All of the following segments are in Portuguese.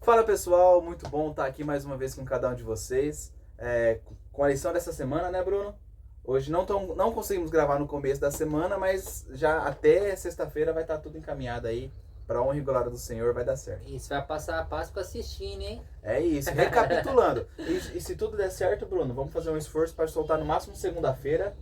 Fala pessoal, muito bom estar aqui mais uma vez com cada um de vocês. Com a lição dessa semana, né, Bruno? Hoje não conseguimos gravar no começo da semana, mas já até sexta-feira vai estar tudo encaminhado aí. Para a honra e glória do Senhor vai dar certo. Isso, vai passar a Páscoa assistindo, hein? É isso, recapitulando. E se tudo der certo, Bruno, vamos fazer um esforço para soltar no máximo segunda-feira,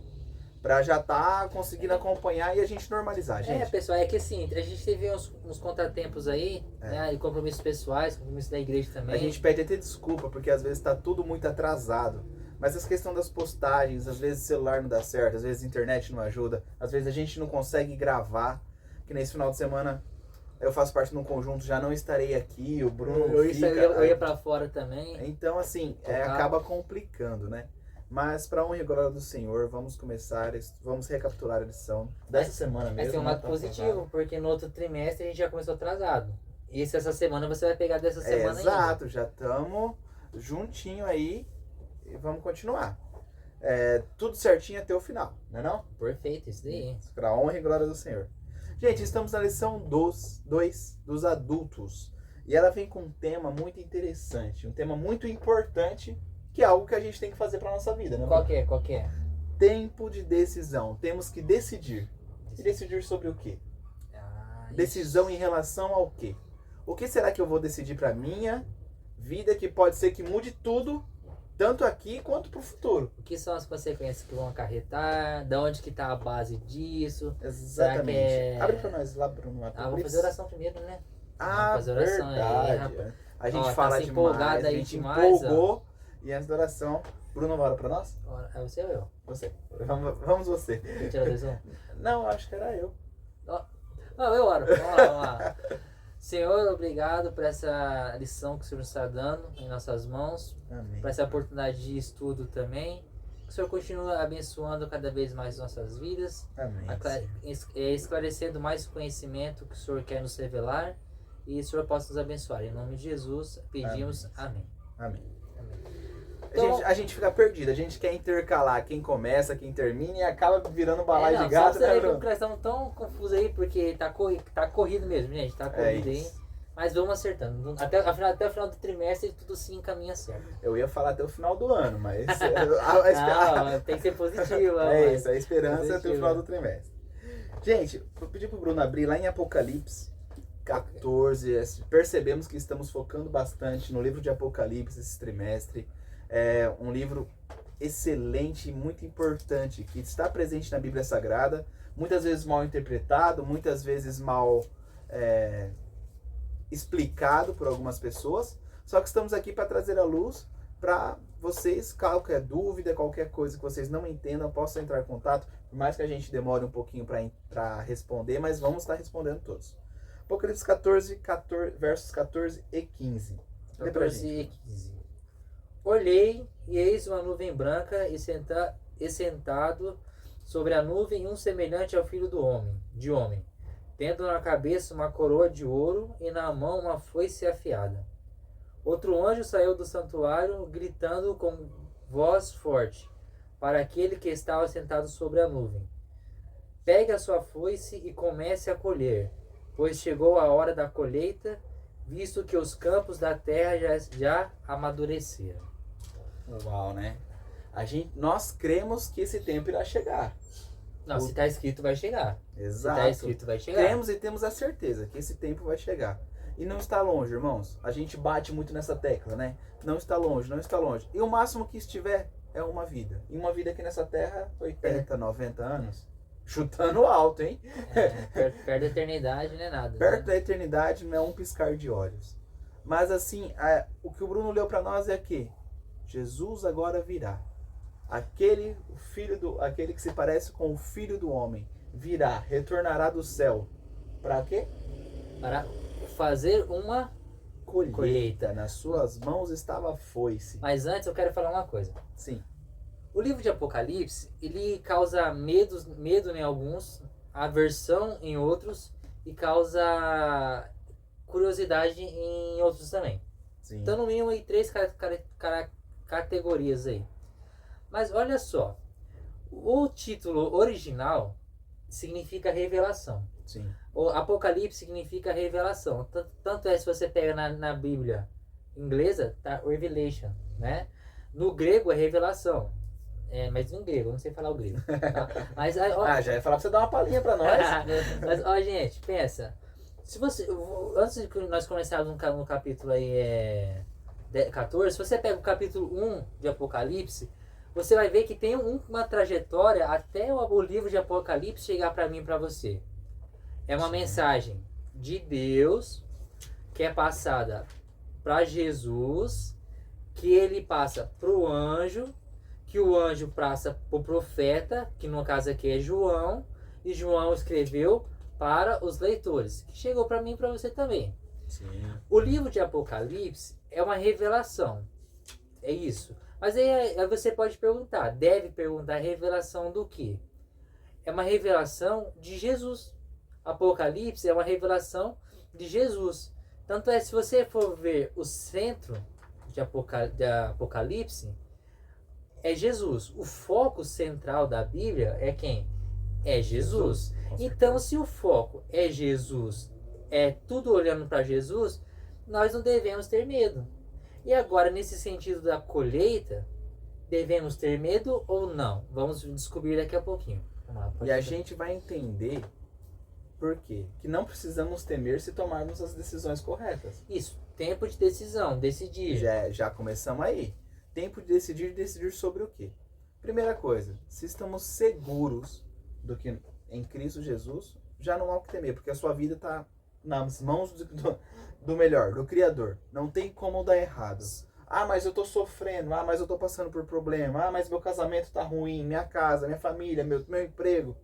para já estar conseguindo acompanhar e a gente normalizar, gente. Pessoal, é que assim, a gente teve uns contratempos aí, né? E compromissos pessoais, compromissos da igreja também. A gente pede até desculpa, porque às vezes está tudo muito atrasado. Mas essa questão das postagens, às vezes o celular não dá certo, às vezes a internet não ajuda, às vezes a gente não consegue gravar. Que nesse final de semana eu faço parte de um conjunto, já não estarei aqui, o Bruno eu ia pra fora também. Então assim, acaba complicando, né? Mas para honra e glória do Senhor, vamos recapitular a lição dessa semana mesmo. Vai ser um lado positivo, porque no outro trimestre a gente já começou atrasado. E essa semana você vai pegar dessa semana ainda. Exato, já estamos juntinho aí e vamos continuar. Tudo certinho até o final, não é não? Perfeito, isso daí. Para a honra e glória do Senhor. Gente, estamos na lição 2 dos adultos. E ela vem com um tema muito interessante, um tema muito importante, que é algo que a gente tem que fazer para nossa vida, né? Qual que é? Tempo de decisão. Temos que decidir. E decidir sobre o quê? Decisão em relação ao quê? O que será que eu vou decidir para minha vida, que pode ser que mude tudo, tanto aqui quanto para o futuro? O que são as consequências que vão acarretar? Da onde que está a base disso? Exatamente. Abre para nós lá, Bruno. Vou fazer oração primeiro, né? Fazer oração verdade. Aí, a gente fala tá demais, a gente empolgou. E antes da oração, Bruno, ora para nós? É você ou eu? Você. Vamos você. Não, acho que era eu. Eu oro. Vamos lá. Senhor, obrigado por essa lição que o Senhor nos está dando em nossas mãos. Amém. Por essa oportunidade de estudo também. Que o Senhor continue abençoando cada vez mais nossas vidas. Amém. Esclarecendo mais o conhecimento que o Senhor quer nos revelar. E o Senhor possa nos abençoar. Em nome de Jesus, pedimos amém. Amém. Então, a gente fica perdido, a gente quer intercalar quem começa, quem termina e acaba virando balaio de gato, né, Bruno? Nós estamos tão confusos aí, porque tá corrido mesmo, gente, tá corrido aí. Mas vamos acertando. Até o final do trimestre tudo se encaminha certo. Eu ia falar até o final do ano, mas tem que ser positivo. Isso, a esperança é até o final do trimestre. Gente, vou pedir pro Bruno abrir lá em Apocalipse 14. Percebemos que estamos focando bastante no livro de Apocalipse esse trimestre. É um livro excelente e muito importante, que está presente na Bíblia Sagrada, muitas vezes mal interpretado, muitas vezes mal explicado por algumas pessoas, só que estamos aqui para trazer a luz para vocês. Qualquer dúvida, qualquer coisa que vocês não entendam, possam entrar em contato, por mais que a gente demore um pouquinho para responder, mas vamos estar respondendo todos. Apocalipse 14, versos 14 e 15. 14 e 15. Olhei, e eis uma nuvem branca, e sentado sobre a nuvem um semelhante ao filho de homem, tendo na cabeça uma coroa de ouro e na mão uma foice afiada. Outro anjo saiu do santuário, gritando com voz forte, para aquele que estava sentado sobre a nuvem: pegue a sua foice e comece a colher, pois chegou a hora da colheita, visto que os campos da terra já amadureceram. Uau, né? Nós cremos que esse tempo irá chegar. Não, se está escrito, vai chegar. Exato. Se está escrito, vai chegar. Cremos e temos a certeza que esse tempo vai chegar. E não está longe, irmãos. A gente bate muito nessa tecla, né? Não está longe, não está longe. E o máximo que estiver é uma vida. E uma vida aqui nessa terra, 80, 90 anos. Chutando alto, hein? Perto da eternidade não é nada. Perto da eternidade não é um piscar de olhos. Mas assim, o que o Bruno leu para nós é que Jesus agora virá. Aquele que se parece com o Filho do Homem virá, retornará do céu. Para quê? Para fazer uma colheita. Nas suas mãos estava a foice. Mas antes eu quero falar uma coisa. Sim. O livro de Apocalipse, ele causa medo em alguns, aversão em outros e causa curiosidade em outros também. Sim. Então, no mínimo, aí 3 categorias aí. Mas olha só, o título original significa revelação. Sim. O Apocalipse significa revelação. Tanto é, se você pega na Bíblia inglesa, tá Revelation, né? No grego é revelação. Mas em grego, eu não sei falar o grego. Tá? Mas, ó, Já ia falar pra você dar uma palhinha pra nós. mas, ó, gente, pensa. Se você, antes de nós começarmos no capítulo aí 14, se você pega o capítulo 1 de Apocalipse, você vai ver que tem uma trajetória até o livro de Apocalipse chegar para mim e para você. É uma mensagem de Deus que é passada para Jesus, que ele passa para o anjo, que o anjo passa para o profeta, que no caso aqui é João, e João escreveu para os leitores, que chegou para mim e para você também. Sim. O livro de Apocalipse é uma revelação, é isso. Mas aí você pode perguntar, deve perguntar, revelação do quê? É uma revelação de Jesus. Apocalipse é uma revelação de Jesus. Tanto é, se você for ver o centro de Apocalipse, é Jesus. O foco central da Bíblia é quem? É Jesus. Então, se o foco é Jesus, é tudo olhando para Jesus, nós não devemos ter medo. E agora, nesse sentido da colheita, devemos ter medo ou não? Vamos descobrir daqui a pouquinho. Vamos lá, E a gente vai entender por quê? Que não precisamos temer se tomarmos as decisões corretas. Isso, tempo de decisão, decidir. Já começamos aí. Tempo de decidir sobre o quê? Primeira coisa, se estamos seguros do que em Cristo Jesus, já não há o que temer, porque a sua vida está nas mãos do melhor, do Criador. Não tem como dar errado. Ah, mas eu tô sofrendo. Ah, mas eu tô passando por problema. Ah, mas meu casamento tá ruim. Minha casa, minha família, meu emprego.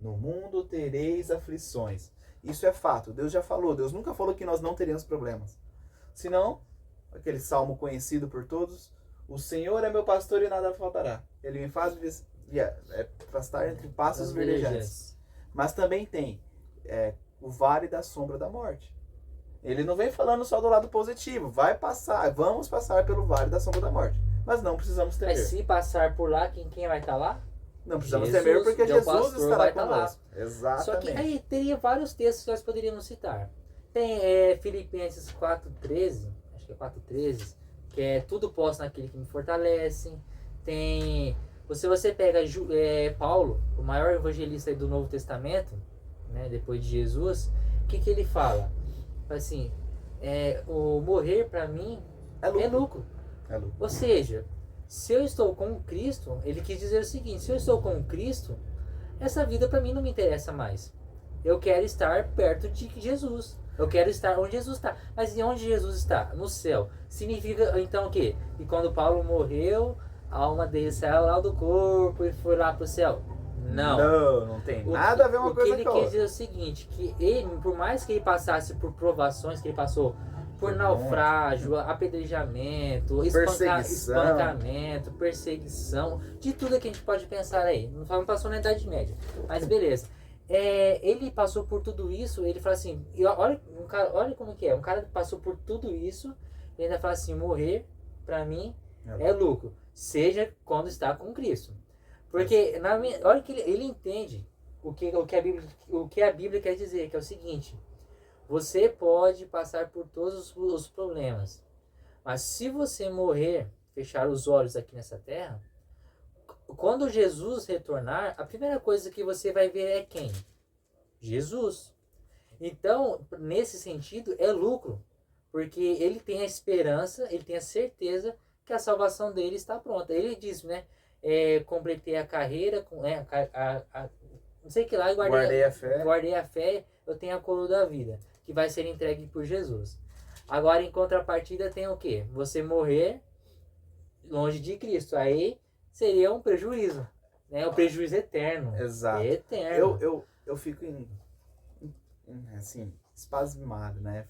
No mundo tereis aflições. Isso é fato. Deus já falou. Deus nunca falou que nós não teríamos problemas. Senão, aquele salmo conhecido por todos, o Senhor é meu pastor e nada faltará. Ele me faz pastar entre pastos verdejantes. Mas também tem o vale da sombra da morte. Ele não vem falando só do lado positivo. Vamos passar pelo vale da sombra da morte. Mas não precisamos temer. Mas se passar por lá, quem vai estar lá? Não precisamos temer porque Jesus estará conosco. Exatamente. Só que Exatamente. aí teria vários textos que nós poderíamos citar. Tem Filipenses 4,13, acho que é 4,13, que é tudo posso naquele que me fortalece. Tem, se você pega Paulo, o maior evangelista do Novo Testamento, né, depois de Jesus, o que ele fala? Assim, o morrer para mim é lucro. Ou seja, se eu estou com Cristo, ele quis dizer o seguinte: se eu estou com Cristo, essa vida para mim não me interessa mais. Eu quero estar perto de Jesus. Eu quero estar onde Jesus está. Mas e onde Jesus está? No céu. Significa então o quê? Que quando Paulo morreu, a alma dele saiu lá do corpo e foi lá para o céu? Não. Não tem nada a ver uma coisa com a outra. O que ele quer dizer é o seguinte, que ele, por mais que ele passasse por provações, que ele passou por naufrágio, apedrejamento, espancamento, perseguição, de tudo que a gente pode pensar aí. Não passou na Idade Média, mas beleza. Ele passou por tudo isso, ele fala assim, olha como que é, um cara que passou por tudo isso, ele ainda fala assim, morrer, pra mim, é lucro, seja quando está com Cristo. Porque, olha que ele entende o que a Bíblia quer dizer, que é o seguinte: você pode passar por todos os problemas, mas se você morrer, fechar os olhos aqui nessa terra, quando Jesus retornar, a primeira coisa que você vai ver é quem? Jesus. Então, nesse sentido, é lucro, porque ele tem a esperança, ele tem a certeza que a salvação dele está pronta. Ele diz, né? Completei a carreira, não sei que lá, guardei a fé, eu tenho a coroa da vida, que vai ser entregue por Jesus. Agora, em contrapartida, tem o quê? Você morrer longe de Cristo, aí seria um prejuízo, né? Um prejuízo eterno. Exato. Eterno. Eu fico assim, espasmado, né?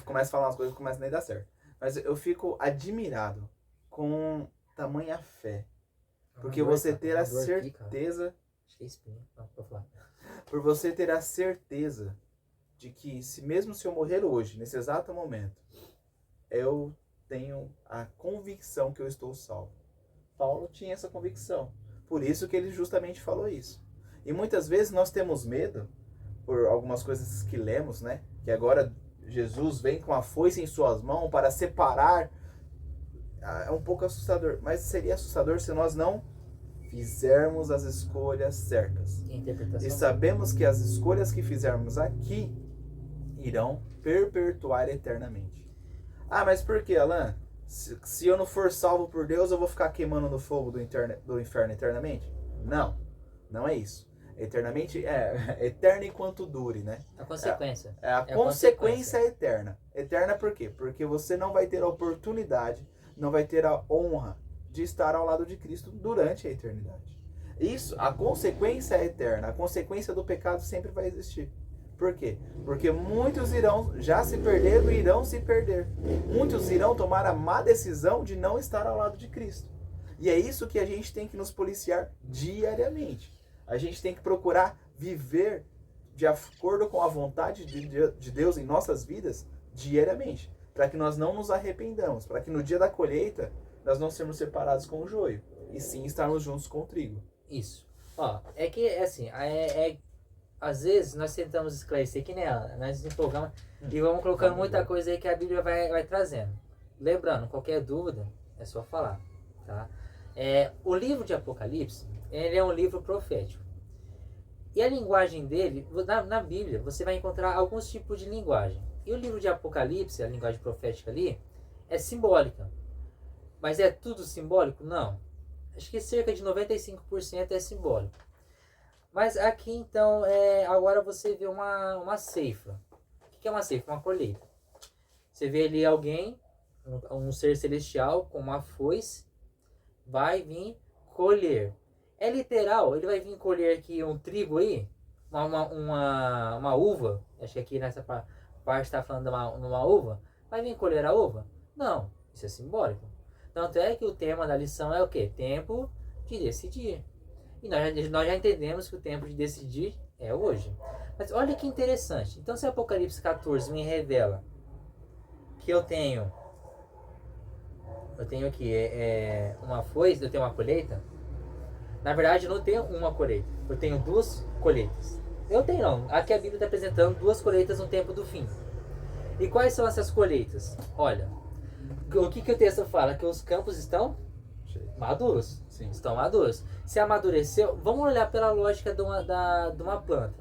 Começo a falar umas coisas que começam a nem dar certo. Mas eu fico admirado com tamanha fé. Porque você ter a certeza... Por você ter a certeza de que, mesmo se eu morrer hoje, nesse exato momento, eu tenho a convicção que eu estou salvo. Paulo tinha essa convicção. Por isso que ele justamente falou isso. E muitas vezes nós temos medo, por algumas coisas que lemos, né? Que agora Jesus vem com a foice em suas mãos para separar. É um pouco assustador, mas seria assustador se nós não fizermos as escolhas certas. E sabemos que as escolhas que fizermos aqui irão perpetuar eternamente. Ah, mas por que, Alan? Se eu não for salvo por Deus, eu vou ficar queimando no fogo do inferno eternamente? Não, não é isso. Eternamente é eterno enquanto dure, né? A consequência. A consequência é eterna. Eterna por quê? Porque você não vai ter a oportunidade, não vai ter a honra de estar ao lado de Cristo durante a eternidade. Isso, a consequência é eterna. A consequência do pecado sempre vai existir. Por quê? Porque muitos já se perderam e irão se perder. Muitos irão tomar a má decisão de não estar ao lado de Cristo. E é isso que a gente tem que nos policiar diariamente. A gente tem que procurar viver de acordo com a vontade de Deus em nossas vidas diariamente. Para que nós não nos arrependamos. Para que no dia da colheita nós não sermos separados com o joio. E sim estarmos juntos com o trigo. Isso. Ó, é que assim, às vezes nós tentamos esclarecer que nem ela, nós nos empolgamos e vamos colocando muita coisa aí que a Bíblia vai trazendo. Lembrando, qualquer dúvida é só falar, tá? O livro de Apocalipse, ele é um livro profético. E a linguagem dele, na Bíblia, você vai encontrar alguns tipos de linguagem. E o livro de Apocalipse, a linguagem profética ali, é simbólica. Mas é tudo simbólico? Não. Acho que cerca de 95% é simbólico. Mas aqui então, agora você vê uma ceifa. O que é uma ceifa? Uma colheita. Você vê ali alguém, um ser celestial com uma foice, vai vir colher. É literal, ele vai vir colher aqui um trigo aí, uma uva. Acho que aqui nessa parte está falando de uma uva. Vai vir colher a uva? Não, isso é simbólico. Tanto é que o tema da lição é o quê? Tempo de decidir. E nós já entendemos que o tempo de decidir é hoje. Mas olha que interessante. Então se Apocalipse 14 me revela que eu tenho aqui uma foice, eu tenho uma colheita. Na verdade eu não tenho uma colheita. Eu tenho duas colheitas. Eu tenho não. Aqui a Bíblia está apresentando duas colheitas no tempo do fim. E quais são essas colheitas? Olha, o que o texto fala? Que os campos estão maduros. Sim. Estão maduros. Se amadureceu, vamos olhar pela lógica de uma planta.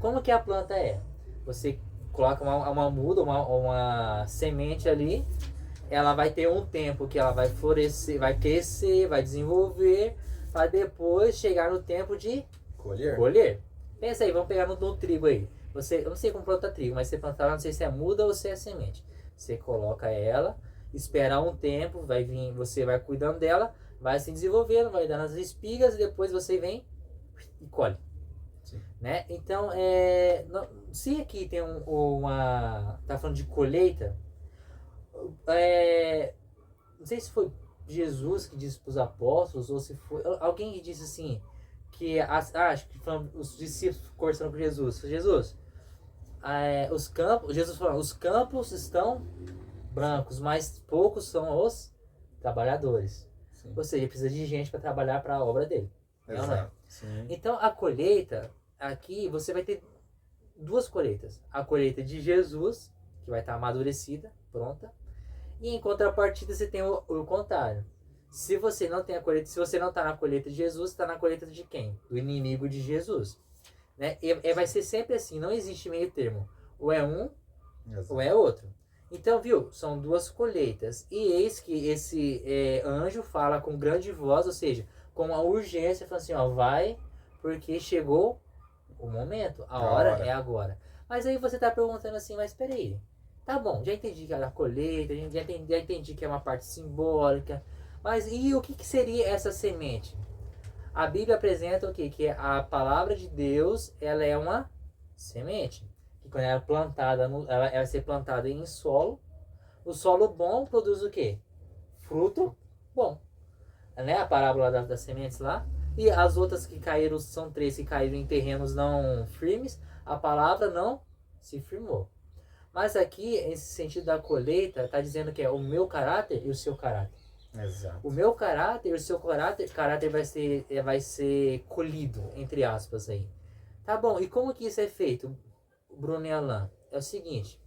Como que a planta é? Você coloca uma muda, uma semente ali, ela vai ter um tempo que ela vai florescer, vai crescer, vai desenvolver, para depois chegar no tempo de colher. Pensa aí, vamos pegar no trigo aí. Eu não sei como plantar trigo, mas você plantar, não sei se é muda ou se é semente. Você coloca ela, espera um tempo, vai vir, você vai cuidando dela, vai se desenvolvendo, vai dando as espigas e depois você vem e colhe. Sim. Né? Então, se aqui tem tá falando de colheita, não sei se foi Jesus que disse para os apóstolos ou se foi alguém que disse assim, que acho que foram os discípulos conversando com Jesus. Jesus falou, os campos estão brancos, mas poucos são os trabalhadores. Sim. Ou seja, precisa de gente para trabalhar para a obra dele. Exato. Sim. Então a colheita, aqui você vai ter duas colheitas. A colheita de Jesus, que vai estar amadurecida, pronta. E em contrapartida você tem o contrário. Se você não tem a colheita, se você não está na colheita de Jesus, está na colheita de quem? Do inimigo de Jesus. Né? E vai ser sempre assim, não existe meio termo. Ou é um, Exato. ou é outro. Então, viu? São duas colheitas. E eis que esse anjo fala com grande voz, ou seja, com a urgência, fala assim, ó, vai, porque chegou o momento, a hora é agora. Mas aí você está perguntando assim, mas peraí, tá bom, já entendi que era a colheita, já entendi que é uma parte simbólica, mas e o que seria essa semente? A Bíblia apresenta o quê? Que a palavra de Deus, ela é uma semente. Que quando ela é plantada, ela vai ser plantada em solo. O solo bom produz o quê? Fruto bom. Né? A parábola das sementes lá. E as outras que caíram, são 3 que caíram em terrenos não firmes, a palavra não se firmou. Mas aqui, esse sentido da colheita, está dizendo que é o meu caráter e o seu caráter. Exato. O meu caráter, o seu caráter vai ser colhido, entre aspas aí. Tá bom, e como que isso é feito, Bruno e Alan? É o seguinte,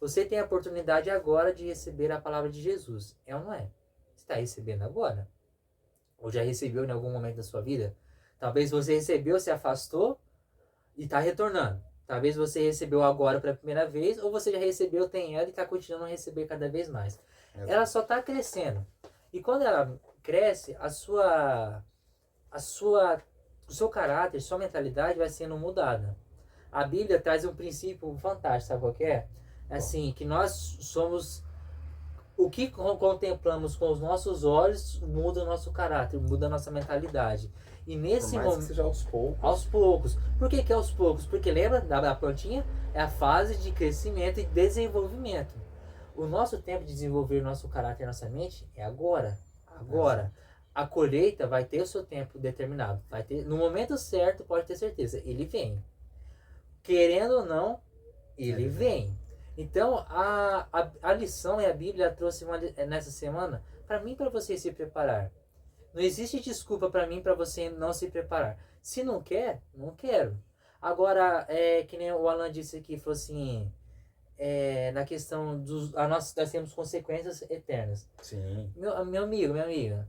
você tem a oportunidade agora de receber a palavra de Jesus. É ou não é? Você está recebendo agora? Ou já recebeu em algum momento da sua vida? Talvez você recebeu, se afastou e está retornando. Talvez você recebeu agora pela primeira vez, ou você já recebeu, tem ela e está continuando a receber cada vez mais. Exato. Ela só está crescendo. E quando ela cresce, o seu caráter, sua mentalidade vai sendo mudada. A Bíblia traz um princípio fantástico, sabe qual que é? Assim, que nós somos... O que contemplamos com os nossos olhos muda o nosso caráter, muda a nossa mentalidade. E nesse momento... seja aos poucos. Aos poucos. Por que aos poucos? Porque lembra da plantinha? É a fase de crescimento e desenvolvimento. O nosso tempo de desenvolver nosso caráter e nossa mente é agora. Agora. A colheita vai ter o seu tempo determinado. Vai ter, no momento certo, pode ter certeza, ele vem. Querendo ou não, ele vem. Então, a lição e a Bíblia trouxe nessa semana, para mim e para você se preparar. Não existe desculpa para mim para você não se preparar. Se não quer, não quero. Agora, que nem o Alan disse aqui, falou assim, na questão nós temos consequências eternas. Sim. Meu amigo, minha amiga,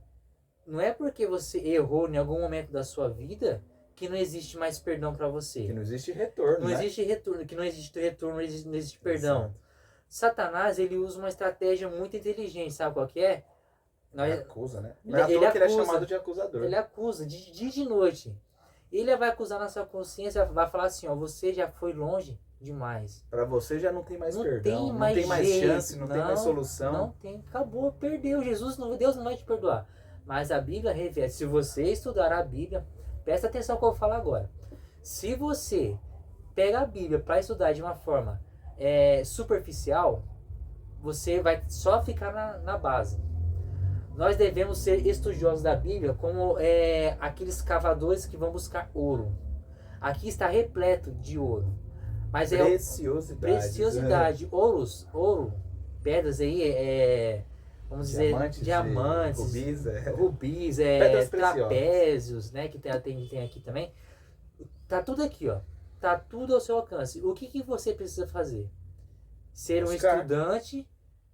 não é porque você errou em algum momento da sua vida que não existe mais perdão para você. Que não existe retorno, Não existe retorno, que não existe retorno, não existe perdão. Exato. Satanás, ele usa uma estratégia muito inteligente, sabe qual que é? Ele acusa, né? Não é à toa que ele é chamado de acusador. Ele acusa, de dia e de noite. Ele vai acusar na sua consciência, vai falar assim, ó, você já foi longe demais. Para você já não tem mais perdão, não tem mais chance, não tem mais solução. Não tem, acabou, perdeu. Deus não vai te perdoar. Mas a Bíblia revela, se você estudar a Bíblia, presta atenção no que eu vou falar agora. Se você pega a Bíblia para estudar de uma forma superficial, você vai só ficar na base. Nós devemos ser estudiosos da Bíblia como aqueles cavadores que vão buscar ouro. Aqui está repleto de ouro. Mas preciosidade. Ouro, pedras aí, vamos dizer, diamantes, rubis, trapézios, né, que tem aqui também. Tá tudo aqui, ó. Tá tudo ao seu alcance. O que você precisa fazer? Ser um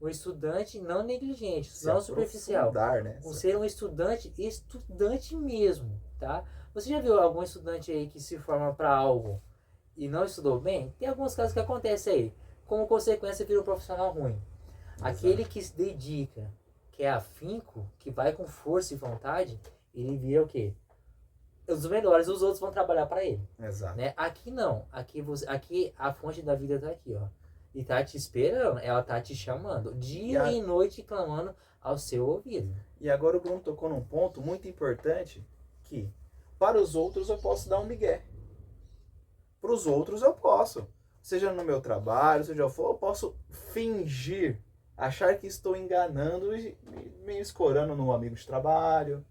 estudante não negligente, não superficial. Né? Ser um estudante mesmo, tá? Você já viu algum estudante aí que se forma para algo e não estudou bem? Tem alguns casos que acontecem aí. Como consequência, vira um profissional ruim. Exato. Aquele que se dedica, que é afinco, que vai com força e vontade, ele vira o quê? Os melhores, os outros vão trabalhar para ele. Exato. Né? Aqui não. Aqui a fonte da vida tá aqui, ó. E tá te esperando, ela tá te chamando. Dia e noite clamando ao seu ouvido. E agora o Bruno tocou num ponto muito importante, que para os outros eu posso dar um migué. Para os outros eu posso. Seja no meu trabalho, seja eu for, eu posso fingir, achar que estou enganando e me escorando no amigo de trabalho,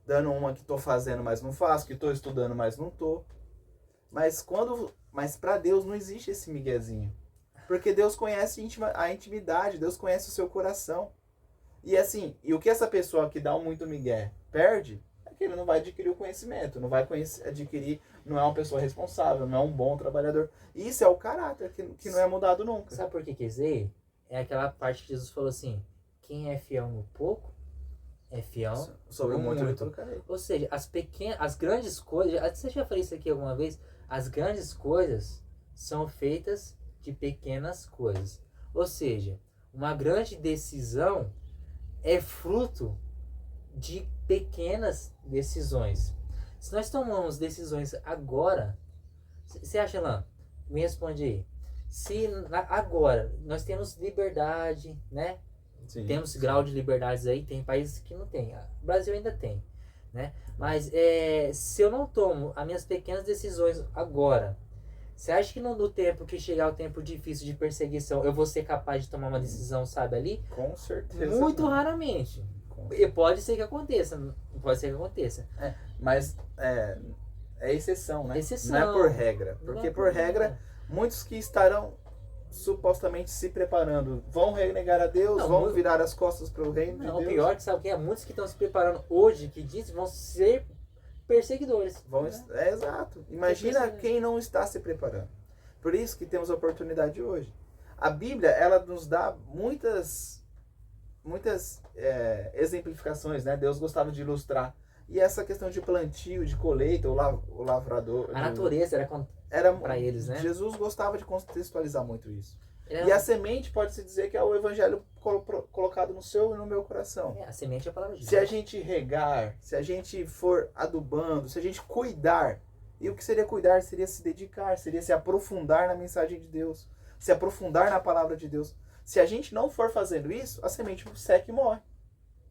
dando uma que estou fazendo, mas não faço, que estou estudando, mas não estou. Mas para Deus não existe esse miguezinho. Porque Deus conhece a intimidade, Deus conhece o seu coração. E assim, e o que essa pessoa que dá um muito migué perde, é que ele não vai adquirir o conhecimento, não vai adquirir, não é uma pessoa responsável, não é um bom trabalhador. E isso é o caráter que não é mudado nunca. Sabe por que dizer? É aquela parte que Jesus falou assim, quem é fiel no pouco, é fiel sobre muito. Ou seja, as grandes coisas, você já falou isso aqui alguma vez, as grandes coisas são feitas de pequenas coisas. Ou seja, uma grande decisão é fruto de pequenas decisões. Se nós tomamos decisões agora, você acha, Lan? Me responde aí. Se agora nós temos liberdade, né? Sim, temos grau de liberdades aí, tem países que não tem. O Brasil ainda tem, né? Mas se eu não tomo as minhas pequenas decisões agora, você acha que no tempo que chegar o tempo difícil de perseguição, eu vou ser capaz de tomar uma decisão, sabe, ali? Com certeza. Muito raramente. E pode ser que aconteça. Pode ser que aconteça. Mas é exceção, né? Exceção. Não é por regra. Porque por regra, muitos que estarão supostamente se preparando, vão renegar a Deus, Não, vão virar as costas para o reino Não, de o Deus. pior é que sabe que é muitos que estão se preparando hoje, que dizem vão ser perseguidores. Vão, né? exato. Imagina perseguidores. quem não está se preparando. Por isso que temos a oportunidade hoje. A Bíblia, ela nos dá muitas exemplificações, né? Deus gostava de ilustrar. E essa questão de plantio, de colheita, o lavrador... A natureza era para eles, né? Jesus gostava de contextualizar muito isso. Era- E a semente pode-se dizer que é o evangelho colocado no seu e no meu coração. a semente é a palavra de Se a Deus. gente regar, se a gente for adubando, se a gente cuidar, e o que seria cuidar? Seria se dedicar, seria se aprofundar na mensagem de Deus, se aprofundar na palavra de Deus. Se a gente não for fazendo isso, a semente seca e morre.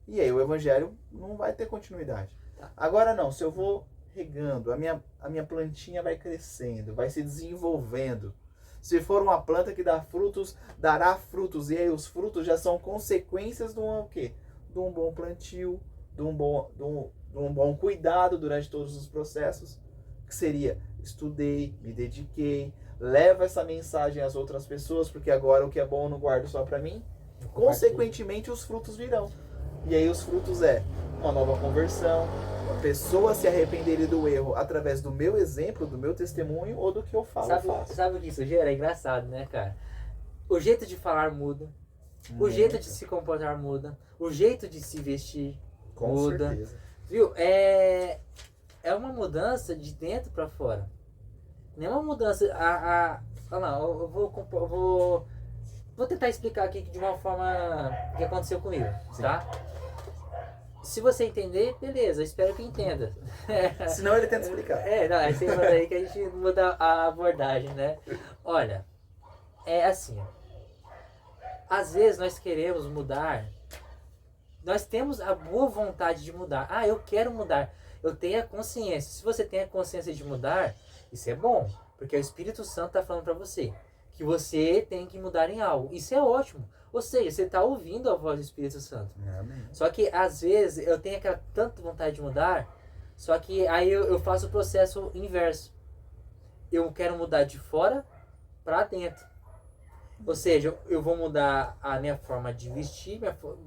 E aí o evangelho não vai ter continuidade. Tá. Agora não, se eu vou regando, a minha plantinha vai crescendo, vai se desenvolvendo. Se for uma planta que dá frutos, dará frutos. E aí os frutos já são consequências de um quê? De um bom plantio, de um bom cuidado durante todos os processos. Que seria, estudei, me dediquei, levo essa mensagem às outras pessoas, porque agora o que é bom eu não guardo só para mim. Consequentemente os frutos virão. E aí os frutos é uma nova conversão, a pessoa se arrepender do erro através do meu exemplo, do meu testemunho ou do que eu falo. Sabe o que isso gera? É engraçado, né, cara? O jeito de falar muda, o jeito de se comportar muda, o jeito de se vestir muda. Certeza. Viu? É uma mudança de dentro para fora. Não é uma mudança. Olha lá, eu vou tentar explicar aqui de uma forma que aconteceu comigo, tá? Se você entender, beleza, espero que entenda. Senão ele tenta explicar. Não, aí você manda aí que a gente muda a abordagem, né? Olha, é assim, ó. Às vezes nós queremos mudar, nós temos a boa vontade de mudar. Ah, eu quero mudar, eu tenho a consciência. Se você tem a consciência de mudar, isso é bom, porque o Espírito Santo está falando para você que você tem que mudar em algo. Isso é ótimo. Ou seja, você está ouvindo a voz do Espírito Santo. Amém. Só que às vezes eu tenho aquela tanta vontade de mudar, só que aí eu faço o processo inverso. Eu quero mudar de fora para dentro. Ou seja, eu vou mudar a minha forma de vestir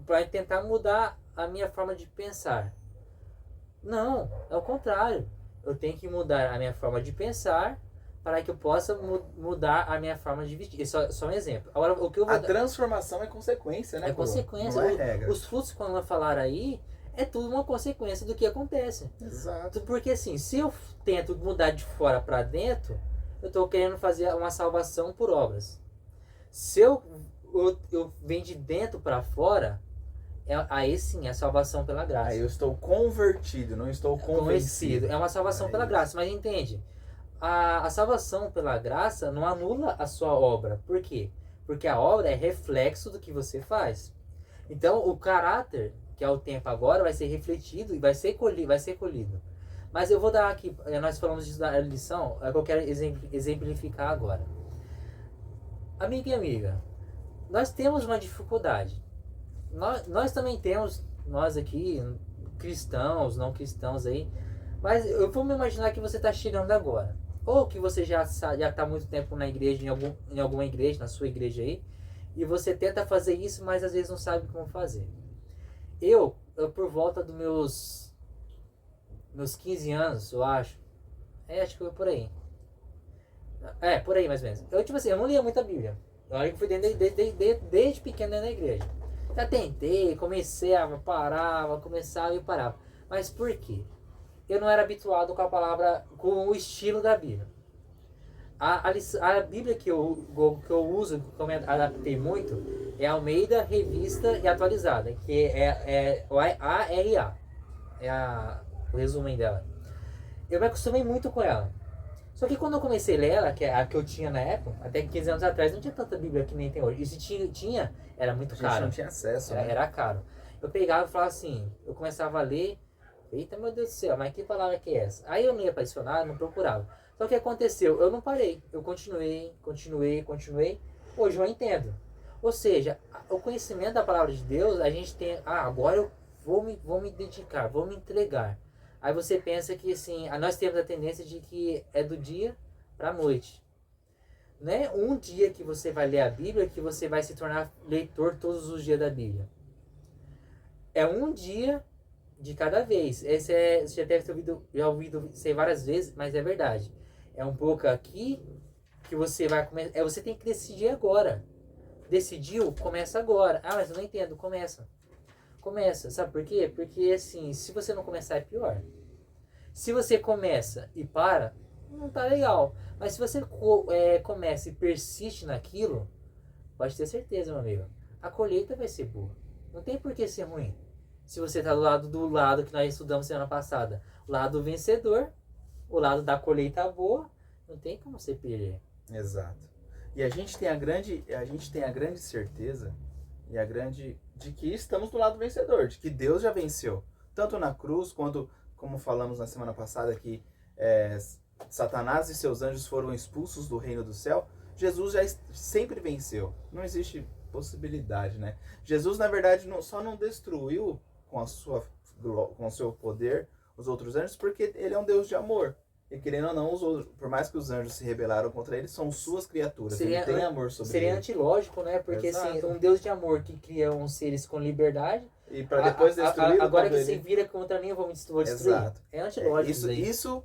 para tentar mudar a minha forma de pensar. Não, é o contrário. Eu tenho que mudar a minha forma de pensar para que eu possa mudar a minha forma de vestir. Isso é só um exemplo. Agora, o que eu vou A transformação é consequência, né? É consequência. Não é regra. Os frutos, quando eu falar aí, é tudo uma consequência do que acontece. Exato. Porque assim, se eu tento mudar de fora para dentro, eu estou querendo fazer uma salvação por obras. Se eu venho de dentro para fora, aí sim, é salvação pela graça. Aí eu estou convertido, não estou convencido. É uma salvação pela graça, mas entende? A salvação pela graça não anula a sua obra. Por quê? Porque a obra é reflexo do que você faz. Então, o caráter, que é o tempo agora, vai ser refletido e vai ser colhido. Mas eu vou dar aqui, nós falamos disso na lição, é que eu quero exemplificar agora. Amiga e amiga, nós temos uma dificuldade. Nós também temos, nós aqui, cristãos, não cristãos aí, mas eu vou me imaginar que você está chegando agora. Ou que você já está há muito tempo na igreja, em alguma igreja, na sua igreja aí, e você tenta fazer isso, mas às vezes não sabe como fazer. Eu por volta dos meus 15 anos, eu acho. Acho que foi por aí. Por aí mais ou menos. Eu, tipo assim, eu não lia muita Bíblia. Eu fui desde pequeno dentro da igreja. Já tentei, comecei a parava, começava e parava. Mas por quê? Eu não era habituado com a palavra, com o estilo da Bíblia. A Bíblia que eu uso, que eu me adaptei muito, é a Almeida Revista e Atualizada, que é o ARA. O resumo dela. Eu me acostumei muito com ela. Só que quando eu comecei a ler ela, que é a que eu tinha na época, até 15 anos atrás, não tinha tanta Bíblia que nem tem hoje. E se tinha era muito caro. A gente não tinha acesso, né? Era caro. Eu pegava e falava assim, eu começava a ler, eita, meu Deus do céu, mas que palavra que é essa? Aí eu não ia para dicionário, não procurava. Só que o que aconteceu? Eu não parei. Eu continuei. Hoje eu entendo. Ou seja, o conhecimento da palavra de Deus, a gente tem... agora eu vou me dedicar, vou me entregar. Aí você pensa que, assim, nós temos a tendência de que é do dia para a noite. Não é um dia que você vai ler a Bíblia que você vai se tornar leitor todos os dias da Bíblia. É um dia de cada vez. Você já deve ter ouvido isso aí várias vezes, mas é verdade. É um pouco aqui que você vai começar. Você tem que decidir agora. Decidiu? Começa agora. Ah, mas eu não entendo. Começa. Começa. Sabe por quê? Porque assim, se você não começar é pior. Se você começa e para, não tá legal. Mas se você começa e persiste naquilo, pode ter certeza, meu amigo. A colheita vai ser boa. Não tem por que ser ruim. Se você tá do lado que nós estudamos semana passada, o lado vencedor, o lado da colheita boa, não tem como você perder. Exato. E a gente tem a grande certeza de que estamos do lado vencedor, de que Deus já venceu. Tanto na cruz, quanto, como falamos na semana passada, que Satanás e seus anjos foram expulsos do reino do céu, Jesus já sempre venceu. Não existe possibilidade, né? Jesus, na verdade, só não destruiu com o seu poder os outros anjos, porque ele é um Deus de amor. E querendo ou não, por mais que os anjos se rebelaram contra ele, são suas criaturas. Ele tem amor sobre seria ele. antilógico, né? Porque assim, um Deus de amor que cria uns seres com liberdade, e para depois destruir agora que se vira contra mim, eu vou destruir. Exato. É antilógico.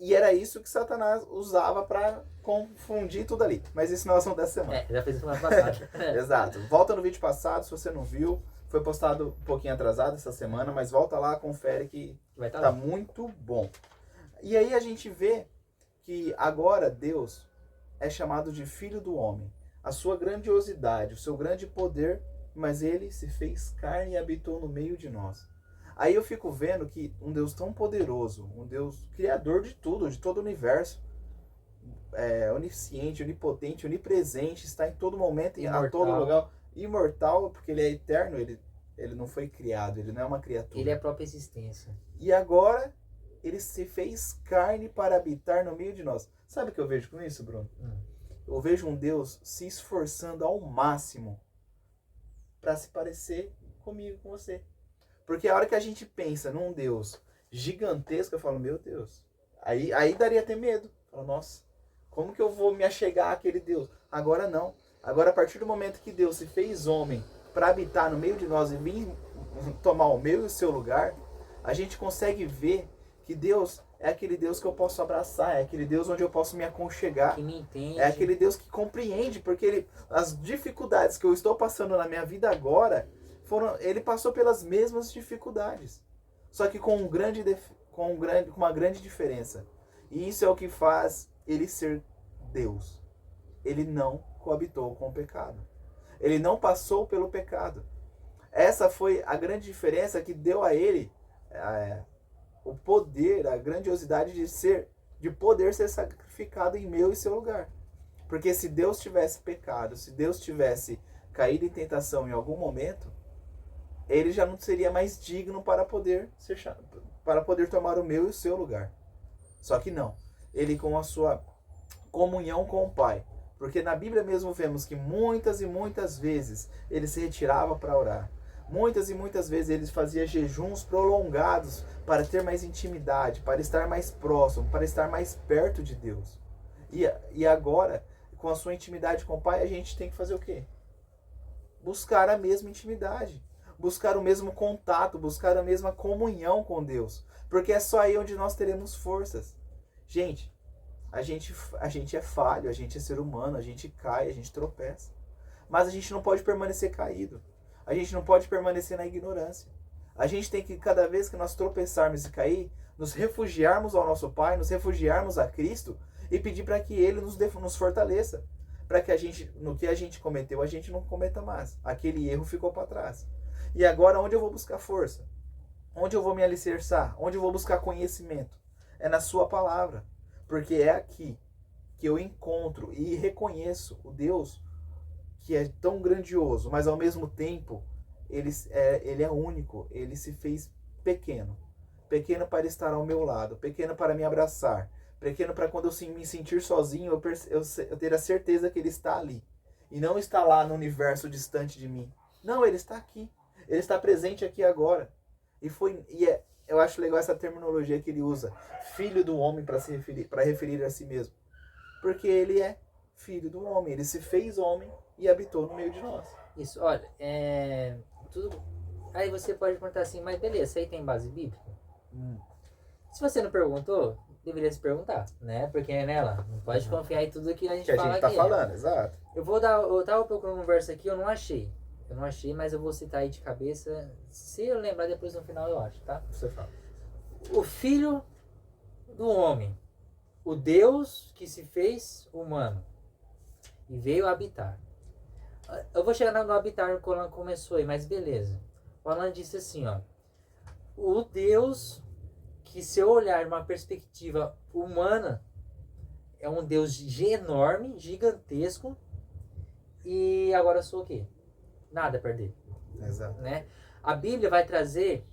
E era isso que Satanás usava para confundir tudo ali. Mas isso não é assunto dessa semana. Já fez semana passada. Exato. Volta no vídeo passado, se você não viu. Foi postado um pouquinho atrasado essa semana, mas volta lá, confere que vai tá muito bom. E aí a gente vê que agora Deus é chamado de Filho do Homem. A sua grandiosidade, o seu grande poder, mas ele se fez carne e habitou no meio de nós. Aí eu fico vendo que um Deus tão poderoso, um Deus criador de tudo, de todo o universo, onisciente, onipotente, onipresente, está em todo momento, imortal. A todo lugar, imortal, porque ele é eterno, ele não foi criado, ele não é uma criatura. Ele é a própria existência. E agora ele se fez carne para habitar no meio de nós. Sabe o que eu vejo com isso, Bruno? Eu vejo um Deus se esforçando ao máximo para se parecer comigo, com você. Porque a hora que a gente pensa num Deus gigantesco, eu falo, meu Deus. Aí daria até medo. Eu falo, nossa, como que eu vou me achegar àquele Deus? Agora não. Agora, a partir do momento que Deus se fez homem para habitar no meio de nós e vir tomar o meu e o seu lugar, a gente consegue ver que Deus é aquele Deus que eu posso abraçar, é aquele Deus onde eu posso me aconchegar. Que me entende. É aquele Deus que compreende, porque as dificuldades que eu estou passando na minha vida agora, ele passou pelas mesmas dificuldades. Só que com uma grande diferença. E isso é o que faz ele ser Deus. Ele não coabitou com o pecado. Ele não passou pelo pecado. Essa foi a grande diferença que deu a ele o poder, a grandiosidade de poder ser sacrificado em meu e seu lugar. Porque se Deus tivesse pecado, se Deus tivesse caído em tentação em algum momento, ele já não seria mais digno para poder tomar o meu e o seu lugar. Só que não. Ele, com a sua comunhão com o Pai, porque na Bíblia mesmo vemos que muitas e muitas vezes ele se retirava para orar. Muitas e muitas vezes ele fazia jejuns prolongados para ter mais intimidade, para estar mais próximo, para estar mais perto de Deus. E agora, com a sua intimidade com o Pai, a gente tem que fazer o quê? Buscar a mesma intimidade, buscar o mesmo contato, buscar a mesma comunhão com Deus. Porque é só aí onde nós teremos forças. Gente, a gente é falho, a gente é ser humano, a gente cai, a gente tropeça. Mas a gente não pode permanecer caído. A gente não pode permanecer na ignorância. A gente tem que, cada vez que nós tropeçarmos e cair, nos refugiarmos ao nosso Pai, nos refugiarmos a Cristo e pedir para que Ele nos fortaleça. Para que no que a gente cometeu, a gente não cometa mais. Aquele erro ficou para trás. E agora, onde eu vou buscar força? Onde eu vou me alicerçar? Onde eu vou buscar conhecimento? É na sua palavra. Porque é aqui que eu encontro e reconheço o Deus que é tão grandioso, mas ao mesmo tempo ele é único. Ele se fez pequeno. Pequeno para estar ao meu lado, pequeno para me abraçar, pequeno para quando eu me sentir sozinho, eu ter a certeza que Ele está ali. E não está lá no universo distante de mim. Não, Ele está aqui. Ele está presente aqui agora. Eu acho legal essa terminologia que ele usa. Filho do homem para referir a si mesmo. Porque ele é filho do homem. Ele se fez homem e habitou no meio de nós. Isso, olha, tudo. Aí você pode perguntar assim, mas beleza, isso aí tem base bíblica? Se você não perguntou, deveria se perguntar, né? Porque, né, lá, não pode confiar em tudo que a gente Que a fala gente tá aqui. falando, exato. Eu tava procurando um verso aqui, eu não achei. Mas eu vou citar aí de cabeça. Se eu lembrar depois no final, eu acho, tá? Você fala. O filho do homem, o Deus que se fez humano e veio habitar. Eu vou chegar no habitar quando começou aí, mas beleza. O Alan disse assim, ó. O Deus que, se eu olhar uma perspectiva humana, é um Deus enorme, gigantesco, e agora eu sou o quê? Nada a perder. Exato. Né? A Bíblia vai trazer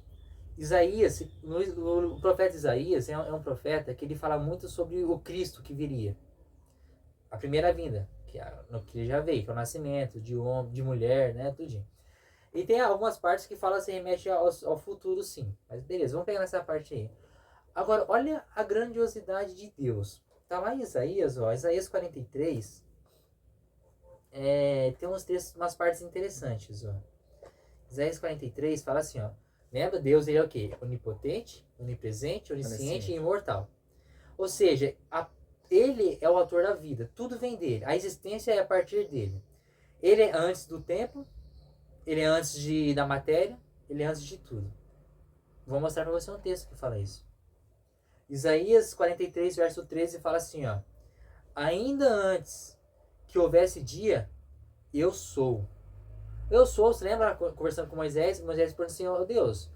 Isaías, o profeta Isaías é um profeta que ele fala muito sobre o Cristo que viria. A primeira vinda, que ele já veio, que é o nascimento de homem, de mulher, né, tudinho. E tem algumas partes que falam se remete ao futuro, sim. Mas beleza, vamos pegar nessa parte aí. Agora, olha a grandiosidade de Deus. Tá lá em Isaías, ó, Isaías 43. Tem umas partes interessantes, ó. Isaías 43 fala assim, ó. Lembra? Deus, ele é o quê? Onipotente, onipresente, onisciente e imortal. Ou seja, ele é o autor da vida. Tudo vem dele. A existência é a partir dele. Ele é antes do tempo. Ele é antes da matéria. Ele é antes de tudo. Vou mostrar para você um texto que fala isso. Isaías 43, verso 13 fala assim, ó. Ainda antes que houvesse dia, eu sou. Eu sou, você lembra conversando com Moisés? Moisés perguntou assim, ó Deus,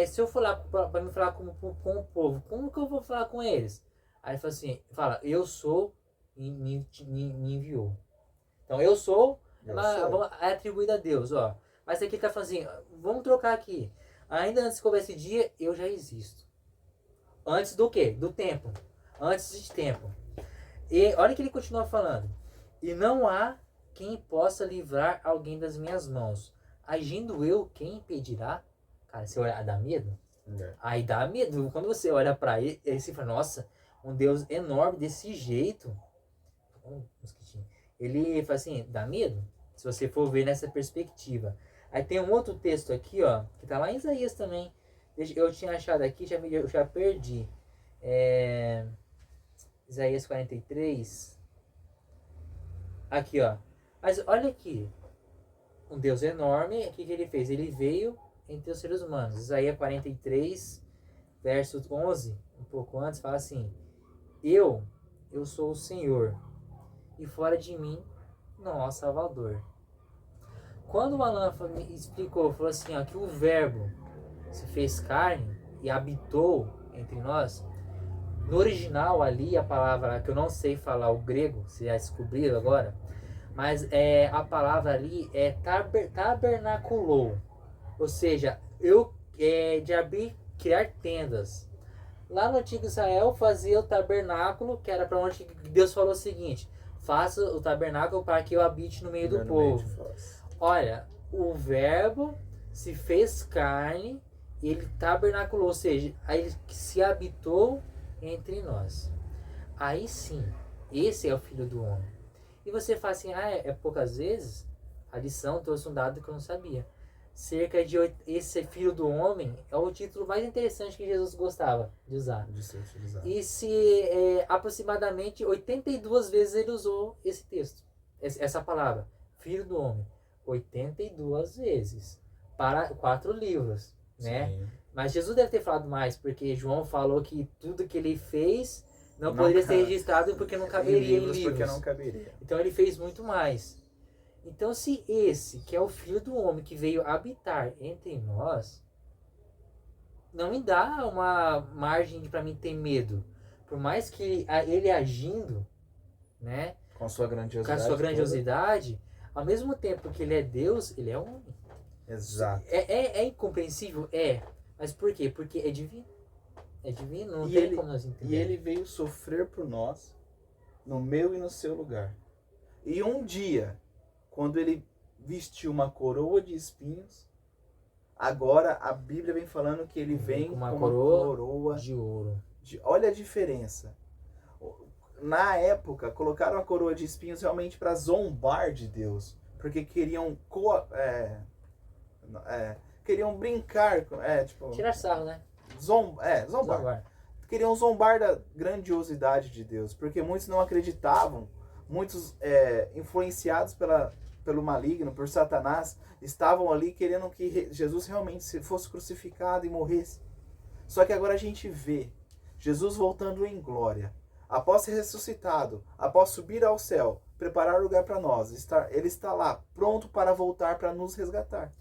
se eu for lá para me falar com o povo, como que eu vou falar com eles? Aí ele fala assim, eu sou e me enviou. Então eu sou, é atribuído a Deus, ó. Mas aqui ele tá falando assim, vamos trocar aqui. Ainda antes que houvesse dia, eu já existo. Antes do quê? Do tempo. Antes de tempo. E olha que ele continua falando. E não há quem possa livrar alguém das minhas mãos. Agindo eu, quem impedirá? Cara, você olha, dá medo? Aí dá medo. Quando você olha pra ele, você fala, nossa, um Deus enorme desse jeito. Ele fala assim, dá medo? Se você for ver nessa perspectiva. Aí tem um outro texto aqui, ó, que tá lá em Isaías também. Eu tinha achado aqui, eu já perdi. Isaías 43. Aqui, ó. Mas olha aqui. Um Deus enorme, o que ele fez? Ele veio entre os seres humanos. Isaías 43, verso 11, um pouco antes, fala assim: Eu sou o Senhor, e fora de mim não há Salvador. Quando o Alan me explicou, falou assim, ó, que o verbo se fez carne e habitou entre nós, no original ali, a palavra, que eu não sei falar o grego, vocês já descobriram agora, mas a palavra ali é tabernaculou, ou seja, de abrir, criar tendas. Lá no antigo Israel fazia o tabernáculo, que era para onde Deus falou o seguinte: faça o tabernáculo para que eu habite no meio do povo. Olha, o verbo se fez carne e ele tabernaculou, ou seja, ele se habitou entre nós. Aí sim, esse é o Filho do Homem. E você fala assim, poucas vezes? A lição trouxe um dado que eu não sabia. Esse Filho do Homem é o título mais interessante que Jesus gostava de usar. De ser utilizado. E aproximadamente 82 vezes ele usou esse texto, essa palavra, Filho do Homem. 82 vezes. Para 4 livros, né? Sim. Mas Jesus deve ter falado mais, porque João falou que tudo que ele fez não poderia ser registrado porque não caberia em livros. Porque não caberia. Então ele fez muito mais. Então se esse, que é o Filho do Homem, que veio habitar entre nós, não me dá uma margem para mim ter medo. Por mais que ele agindo, né? Com a sua grandiosidade. Ao mesmo tempo que ele é Deus, ele é homem. Exato. É incompreensível? Mas por quê? Porque é divino. É divino, não tem como nós entender. E ele veio sofrer por nós, no meu e no seu lugar. E um dia, quando ele vestiu uma coroa de espinhos, agora a Bíblia vem falando que ele vem com uma coroa de ouro. Olha a diferença. na época, colocaram a coroa de espinhos realmente para zombar de Deus. Porque queriam queriam brincar, tipo... Tirar sarro, né? Zombar. Zombar. Queriam zombar da grandiosidade de Deus. Porque muitos não acreditavam, muitos influenciados pelo maligno, por Satanás, estavam ali querendo que Jesus realmente fosse crucificado e morresse. Só que agora a gente vê Jesus voltando em glória. Após ser ressuscitado, após subir ao céu, preparar lugar para nós, ele está lá, pronto para voltar para nos resgatar.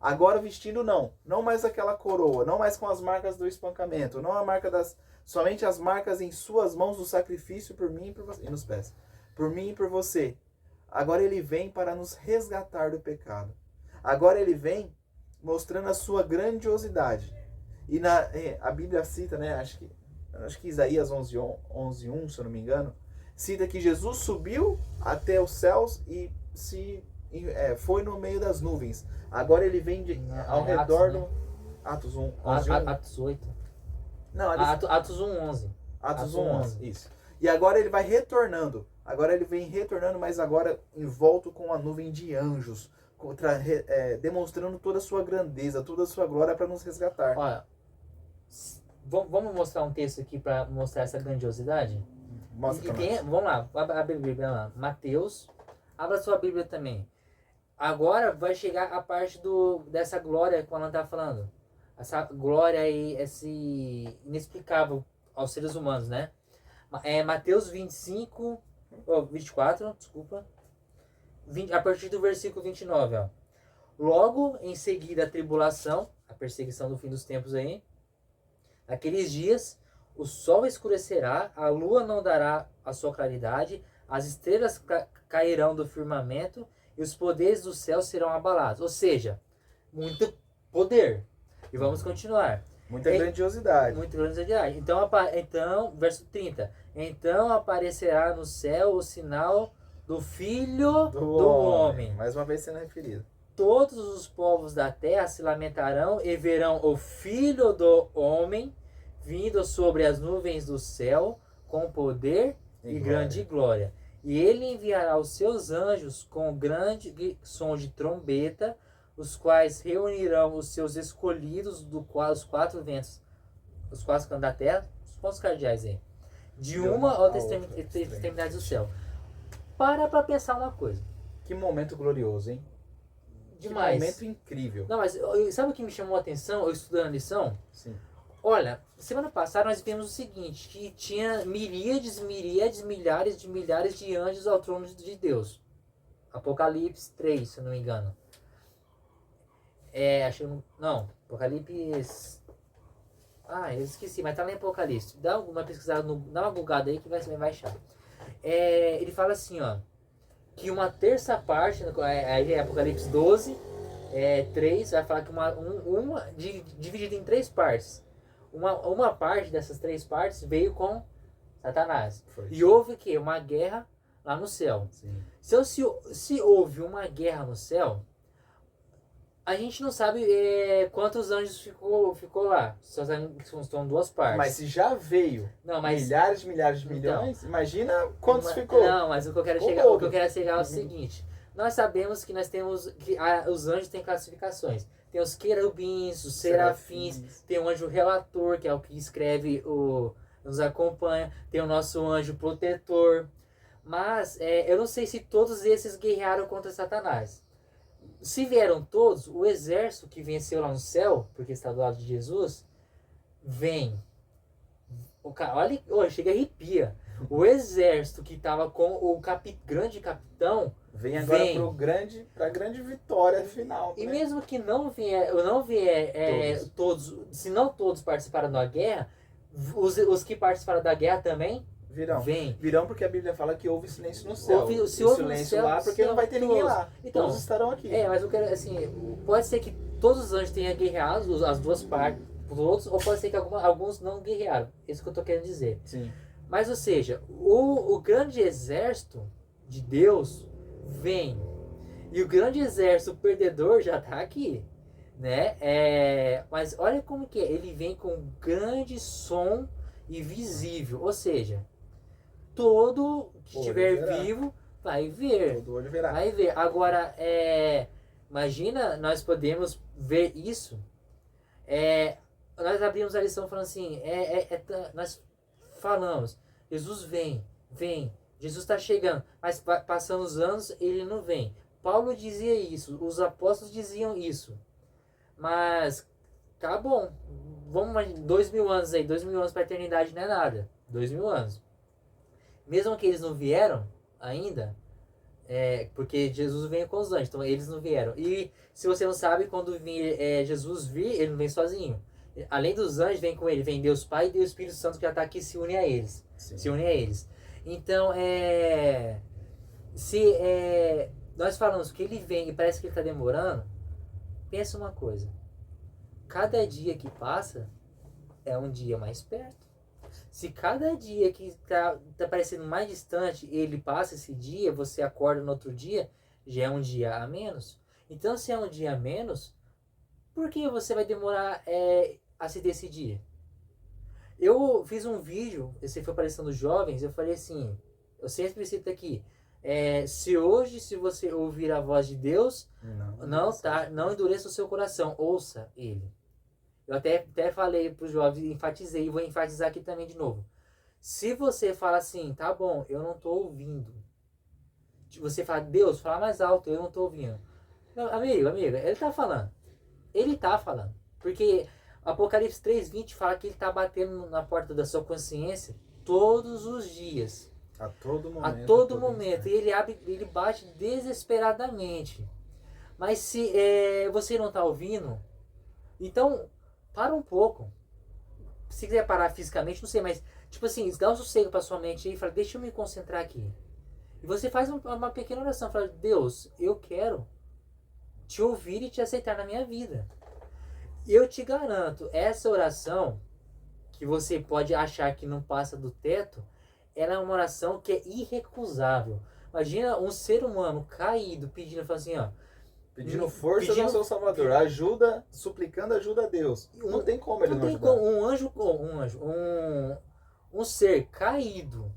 Agora vestindo não mais aquela coroa, não mais com as marcas do espancamento, não a marca somente as marcas em suas mãos do sacrifício por mim e por você, e nos pés, por mim e por você. Agora ele vem para nos resgatar do pecado. Agora ele vem mostrando a sua grandiosidade. E a Bíblia cita, né, acho que Isaías 11:1, se eu não me engano, cita que Jesus subiu até os céus e foi no meio das nuvens. Agora ele vem ao redor do... Atos 1, 11, Atos 8. Não, Atos 1:11. Atos 1:11, isso. E agora ele vai retornando. Agora ele vem retornando, mas agora envolto com a nuvem de anjos, demonstrando toda a sua grandeza, toda a sua glória para nos resgatar. Olha, vamos mostrar um texto aqui para mostrar essa grandiosidade? Mostra pra nós. Vamos lá, abre a Bíblia lá. Mateus, abra sua Bíblia também. Agora vai chegar a parte dessa glória que o Alan está falando. Essa glória e esse inexplicável aos seres humanos, né? Mateus 24, desculpa. A partir do versículo 29, ó. Logo em seguida a tribulação, a perseguição do fim dos tempos aí. Naqueles dias, o sol escurecerá, a lua não dará a sua claridade, as estrelas cairão do firmamento e os poderes do céu serão abalados. Ou seja, muito poder. E vamos continuar. Muita grandiosidade. Muita grandiosidade. Então, verso 30. Então aparecerá no céu o sinal do Filho do Homem. Mais uma vez sendo referido. Todos os povos da terra se lamentarão e verão o Filho do Homem vindo sobre as nuvens do céu com poder e grande glória. E ele enviará os seus anjos com grande som de trombeta, os quais reunirão os seus escolhidos os quatro ventos, os quatro cantos da terra, os pontos cardeais aí, de uma a outra extremidade do céu. Para pensar uma coisa. Que momento glorioso, hein? Demais. Que momento incrível. Não, mas sabe o que me chamou a atenção, eu estudando a lição? Sim. Olha, semana passada nós vimos o seguinte, que tinha milhares, milhares de anjos ao trono de Deus. Apocalipse 3, se eu não me engano. Não, Apocalipse... eu esqueci, mas tá lá em Apocalipse. Dá uma pesquisada, dá uma bugada aí que vai achar. Ele fala assim, ó, que uma terça parte, aí é Apocalipse 12, 3, vai falar que dividida em três partes. Uma parte dessas três partes veio com Satanás. E houve o quê? Uma guerra lá no céu. Sim. Se houve uma guerra no céu, a gente não sabe quantos anjos ficou lá. Só sabemos que são duas partes. Mas se já veio milhares de milhões, imagina quantos ficou. Não, mas o que eu quero chegar é o seguinte. Nós sabemos que os anjos têm classificações. Tem os querubins, os serafins, tem o anjo relator, que é o que escreve, nos acompanha. Tem o nosso anjo protetor. Mas eu não sei se todos esses guerrearam contra Satanás. Se vieram todos, o exército que venceu lá no céu, porque está do lado de Jesus, vem. Olha, chega a arrepia. O exército que estava com o grande capitão vem agora para a grande vitória final. E né? mesmo que não vier todos, se não todos participaram da guerra, os que participaram da guerra também virão porque a Bíblia fala que houve silêncio no céu. Houve silêncio lá porque não vai ter ninguém lá. Então, todos estarão aqui. Mas eu quero, assim, pode ser que todos os anjos tenham guerreado, as duas partes, todos, ou pode ser que alguns não guerrearam. Isso que eu estou querendo dizer. Sim. Mas, ou seja, o grande exército de Deus vem. E o grande exército perdedor já está aqui. Né? Mas olha como que é. Ele vem com grande som e visível. Ou seja, todo que Olho estiver verá. vivo vai ver. Todo olho verá. Vai ver. Agora, imagina nós podemos ver isso. Nós abrimos a lição falando assim, nós falamos, Jesus vem, Jesus está chegando, mas passando os anos ele não vem. Paulo dizia isso, os apóstolos diziam isso, mas tá bom, vamos mais 2000 anos aí, 2000 anos para a eternidade não é nada, 2000 anos. Mesmo que eles não vieram ainda, porque Jesus veio com os anjos, então eles não vieram. E se você não sabe, quando Jesus vir, ele não vem sozinho. Além dos anjos, vem com ele, vem Deus Pai e Deus Espírito Santo que já está aqui, se une a eles. Sim. Se une a eles. Então, se nós falamos que ele vem e parece que ele está demorando, pensa uma coisa. Cada dia que passa é um dia mais perto. Se cada dia que tá parecendo mais distante, ele passa esse dia, você acorda no outro dia, já é um dia a menos. Então, se é um dia a menos, por que você vai demorar a se decidir? Eu fiz um vídeo, esse foi aparecendo jovens, eu falei assim, eu sempre cito aqui, se hoje, se você ouvir a voz de Deus, não endureça o seu coração, ouça ele. Eu até falei para os jovens, enfatizei, e vou enfatizar aqui também de novo. Se você fala assim, tá bom, eu não estou ouvindo. Você fala, Deus, fala mais alto, eu não estou ouvindo. Não, amigo, ele está falando. Ele está falando. Porque Apocalipse 3:20 fala que ele está batendo na porta da sua consciência todos os dias. A todo momento. A todo momento. E ele bate desesperadamente. Mas se você não está ouvindo, então para um pouco. Se quiser parar fisicamente, não sei, mas tipo assim, dá um sossego para sua mente aí e fala, deixa eu me concentrar aqui. E você faz uma pequena oração, fala, Deus, eu quero te ouvir e te aceitar na minha vida. Eu te garanto, essa oração, que você pode achar que não passa do teto, ela é uma oração que é irrecusável. Imagina um ser humano caído, pedindo, falando assim, ó, pedindo força do seu Salvador, ajuda, suplicando ajuda a Deus. Não tem como ele não ajudar. Um ser caído,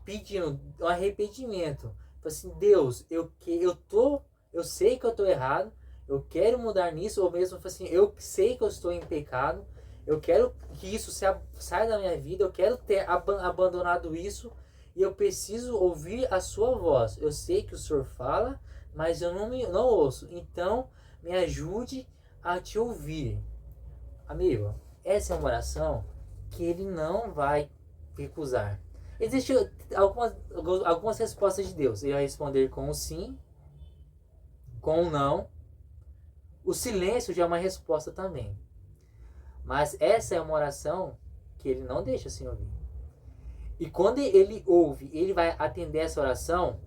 pedindo um arrependimento. Assim, Deus, eu sei que eu estou errado, eu quero mudar nisso, ou mesmo assim, eu sei que eu estou em pecado, eu quero que isso saia da minha vida, eu quero ter abandonado isso, e eu preciso ouvir a sua voz. Eu sei que o Senhor fala, mas eu não ouço. Então, me ajude a te ouvir. Amigo, essa é uma oração que ele não vai recusar. Existem algumas respostas de Deus. Ele vai responder com o sim, com o não. O silêncio já é uma resposta também. Mas essa é uma oração que ele não deixa assim ouvir. E quando ele ouve, ele vai atender essa oração,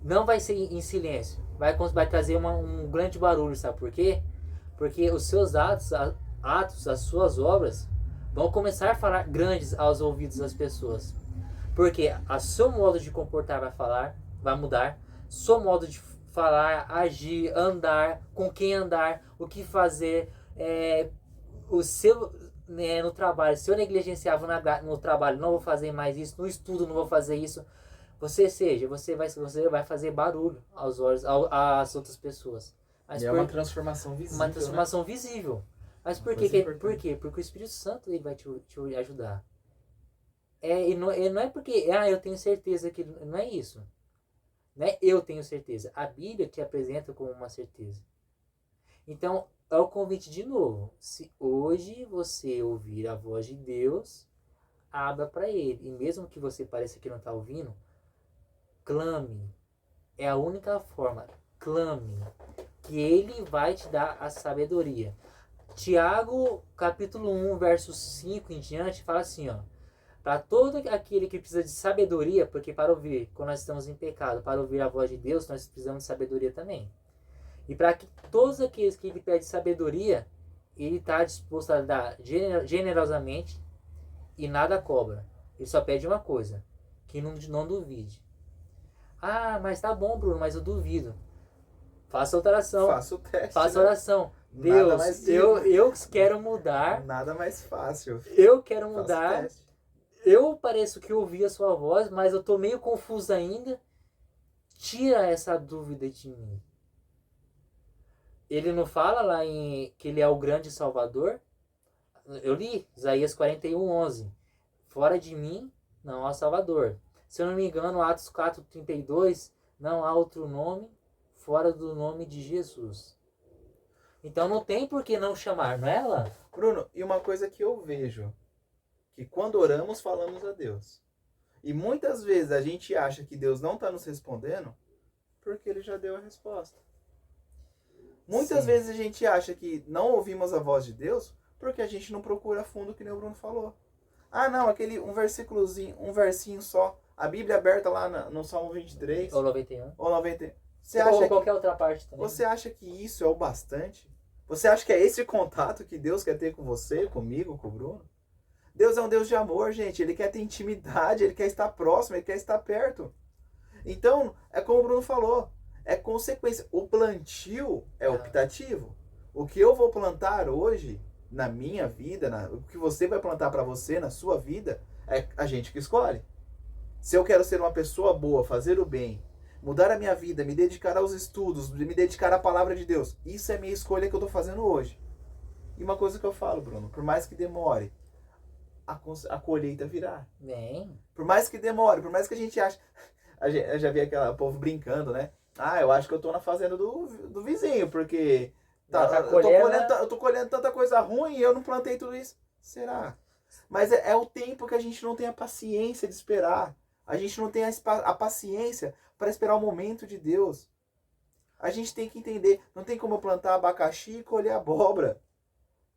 não vai ser em silêncio. Vai trazer um grande barulho, sabe por quê? Porque os seus atos, as suas obras, vão começar a falar grandes aos ouvidos das pessoas. Porque o seu modo de comportar vai mudar. Seu modo de falar, agir, andar, com quem andar, o que fazer, o seu... no trabalho, se eu negligenciava no trabalho, não vou fazer mais isso, no estudo não vou fazer isso, você vai fazer barulho aos olhos, às outras pessoas. Mas é uma transformação visível. Uma transformação visível. Mas por quê? Porque o Espírito Santo ele vai te ajudar. E não é porque eu tenho certeza que... Não é isso. Não é eu tenho certeza. A Bíblia te apresenta como uma certeza. Então, é o convite de novo. Se hoje você ouvir a voz de Deus, abra para Ele. E mesmo que você pareça que não está ouvindo, clame. É a única forma. Clame. Que Ele vai te dar a sabedoria. Tiago, capítulo 1, verso 5 em diante, fala assim, ó. Para todo aquele que precisa de sabedoria, porque para ouvir, quando nós estamos em pecado, para ouvir a voz de Deus, nós precisamos de sabedoria também. E para que todos aqueles que ele pede sabedoria, ele está disposto a dar generosamente e nada cobra. Ele só pede uma coisa, que não duvide. Ah, mas tá bom, Bruno, mas eu duvido. Faça outra oração. Faça o teste. Faça oração. Deus, eu quero mudar. Nada mais fácil. Eu quero mudar. eu pareço que ouvi a sua voz, mas eu tô meio confuso ainda. Tira essa dúvida de mim. Ele não fala lá em que ele é o grande Salvador? Eu li Isaías 41:11. Fora de mim não há Salvador. Se eu não me engano, Atos 4:32, não há outro nome fora do nome de Jesus. Então não tem por que não chamar, não é ela? Bruno, e uma coisa que eu vejo, que quando oramos, falamos a Deus. E muitas vezes a gente acha que Deus não está nos respondendo porque ele já deu a resposta. Muitas Sim. vezes a gente acha que não ouvimos a voz de Deus porque a gente não procura a fundo, que nem o Bruno falou. Ah, não, um versículozinho, um versinho só. A Bíblia aberta lá no Salmo 23. Ou 91. Ou 91. Ou qualquer outra parte também. Você acha que isso é o bastante? Você acha que é esse contato que Deus quer ter com você, comigo, com o Bruno? Deus é um Deus de amor, gente. Ele quer ter intimidade, ele quer estar próximo, ele quer estar perto. Então, é como o Bruno falou, é consequência. O plantio é optativo. O que eu vou plantar hoje, na minha vida, o que você vai plantar para você, na sua vida, é a gente que escolhe. Se eu quero ser uma pessoa boa, fazer o bem, mudar a minha vida, me dedicar aos estudos, me dedicar à palavra de Deus, isso é a minha escolha que eu estou fazendo hoje. E uma coisa que eu falo, Bruno, por mais que demore, a colheita virá. Bem. Por mais que demore, por mais que a gente ache... Eu já vi aquele povo brincando, né? Ah, eu acho que eu tô na fazenda do vizinho, porque eu tô colhendo tanta coisa ruim e eu não plantei tudo isso. Será? Mas é o tempo que a gente não tem a paciência de esperar. A gente não tem a paciência para esperar o momento de Deus. A gente tem que entender, não tem como eu plantar abacaxi e colher abóbora.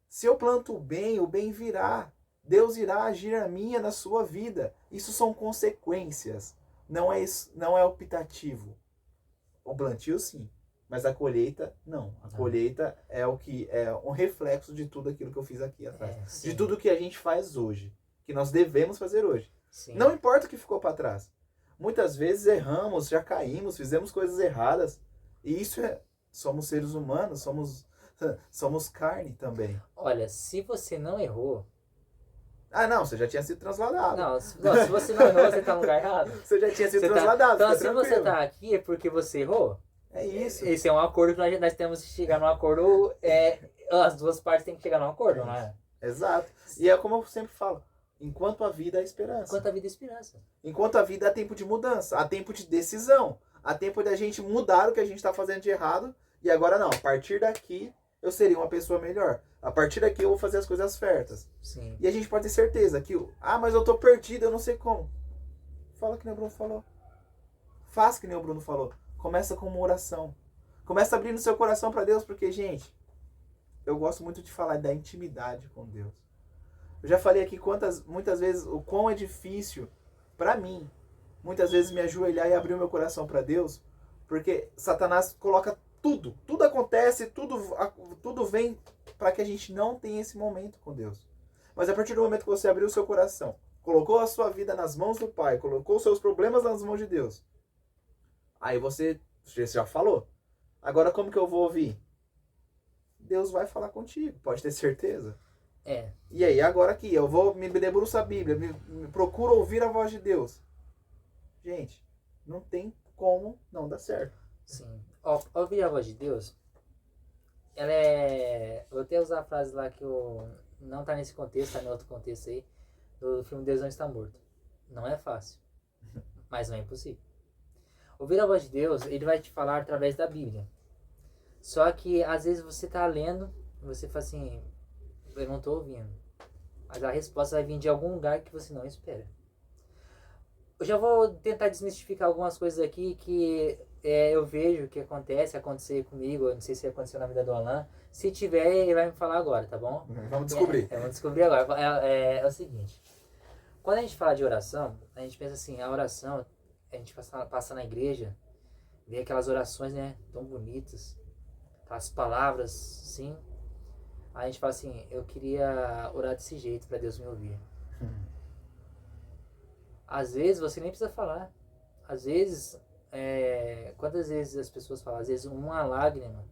Se eu planto o bem virá. Deus irá agir na minha, na sua vida. Isso são consequências. Não é optativo. O plantio sim, mas a colheita não. A colheita é um reflexo de tudo aquilo que eu fiz aqui atrás. De tudo que a gente faz hoje, que nós devemos fazer hoje. Sim. Não importa o que ficou para trás. Muitas vezes erramos, já caímos, fizemos coisas erradas. E isso somos seres humanos, somos carne também. Olha, se você não errou... Ah, não, você já tinha sido transladado. Não, se você não errou, você tá no lugar errado. Você já tinha sido transladado. Então, se você tá aqui é porque você errou. É isso. Esse é um acordo que nós temos que chegar num acordo. As duas partes têm que chegar num acordo, não é? Exato. E é como eu sempre falo: enquanto a vida há esperança. Enquanto a vida é esperança. Enquanto a vida há tempo de mudança, há tempo de decisão, há tempo da gente mudar o que a gente está fazendo de errado. E agora não, a partir daqui eu seria uma pessoa melhor. A partir daqui eu vou fazer as coisas certas. Sim. E a gente pode ter certeza que, mas eu tô perdido, eu não sei como. Fala que nem o Bruno falou. Faz que nem o Bruno falou. Começa com uma oração. Começa abrindo seu coração para Deus, porque, gente, eu gosto muito de falar da intimidade com Deus. Eu já falei aqui muitas vezes o quão é difícil para mim, muitas vezes me ajoelhar e abrir o meu coração para Deus, porque Satanás coloca tudo acontece, tudo vem para que a gente não tenha esse momento com Deus. Mas a partir do momento que você abriu o seu coração, colocou a sua vida nas mãos do Pai, colocou os seus problemas nas mãos de Deus, aí você já falou. Agora como que eu vou ouvir? Deus vai falar contigo, pode ter certeza. E aí, agora aqui, eu vou me debruço a Bíblia, me procuro ouvir a voz de Deus. Gente, não tem como não dar certo. Sim. Ouvir a voz de Deus, ela é... Vou até usar a frase lá que não tá nesse contexto, tá em outro contexto aí, do filme Deus Não Está Morto. Não é fácil, mas não é impossível. Ouvir a voz de Deus, ele vai te falar através da Bíblia. Só que, às vezes, você tá lendo, você fala assim, eu não tô ouvindo. Mas a resposta vai vir de algum lugar que você não espera. Eu já vou tentar desmistificar algumas coisas aqui que eu vejo que acontecer comigo, eu não sei se aconteceu na vida do Alan. Se tiver, ele vai me falar agora, tá bom? Vamos descobrir. Vamos descobrir agora. É o seguinte, quando a gente fala de oração, a gente pensa assim, a oração, a gente passa na igreja, vê aquelas orações, né, tão bonitas, aquelas palavras, sim. Aí a gente fala assim, eu queria orar desse jeito para Deus me ouvir. Às vezes você nem precisa falar. Às vezes, quantas vezes as pessoas falam? Às vezes uma lágrima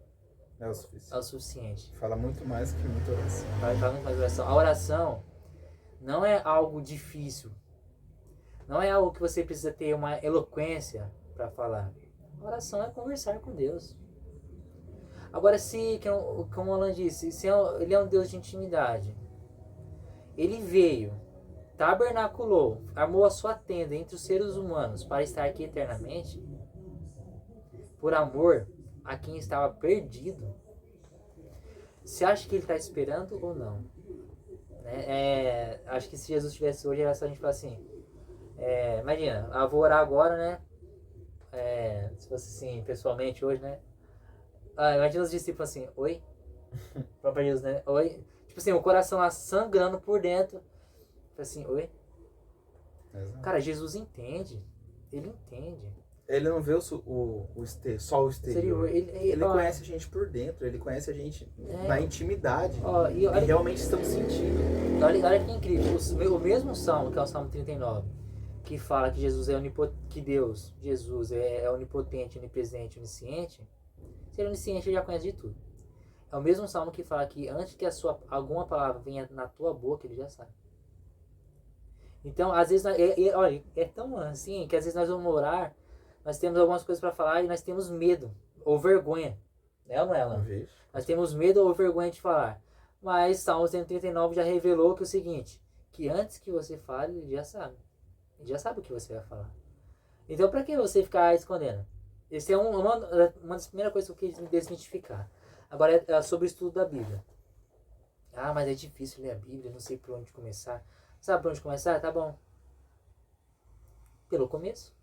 é o suficiente. Fala muito mais que muita oração. Fala muito mais oração. A oração Não é algo difícil. Não é algo que você precisa ter uma eloquência para falar. A oração é conversar com Deus. Agora, como o Alan disse, ele é um Deus de intimidade. Ele veio, tabernaculou, armou a sua tenda entre os seres humanos para estar aqui eternamente, por amor a quem estava perdido. Você acha que ele está esperando ou não? Acho que se Jesus estivesse hoje, era só a gente falar assim, imagina, eu vou orar agora, né? Se fosse assim, pessoalmente hoje, né? Imagina os discípulos assim, oi? Para Jesus, né? Oi? Tipo assim, o coração lá sangrando por dentro. Assim, oi? Exato. Cara, Jesus entende. Ele entende. Ele não vê só o exterior. Ele ó, conhece a gente por dentro, ele conhece a gente na intimidade. E realmente estamos sentindo. Olha que incrível. O mesmo salmo, que é o Salmo 39, que fala que Jesus Jesus é onipotente, onipresente, onisciente. Se ele é onisciente, ele já conhece de tudo. É o mesmo salmo que fala que antes que alguma palavra venha na tua boca, ele já sabe. Então, às vezes, olha, é tão assim que às vezes nós vamos orar, nós temos algumas coisas para falar e nós temos medo ou vergonha. Né ou não é, Alan? Nós temos medo ou vergonha de falar. Mas Salmo 139 já revelou que é o seguinte, que antes que você fale, ele já sabe. Ele já sabe o que você vai falar. Então, para que você ficar escondendo? Essa é uma das primeiras coisas que eu quis me desmitificar. Agora é sobre o estudo da Bíblia. Mas é difícil ler a Bíblia, não sei por onde começar. Sabe por onde começar? Tá bom. Pelo começo.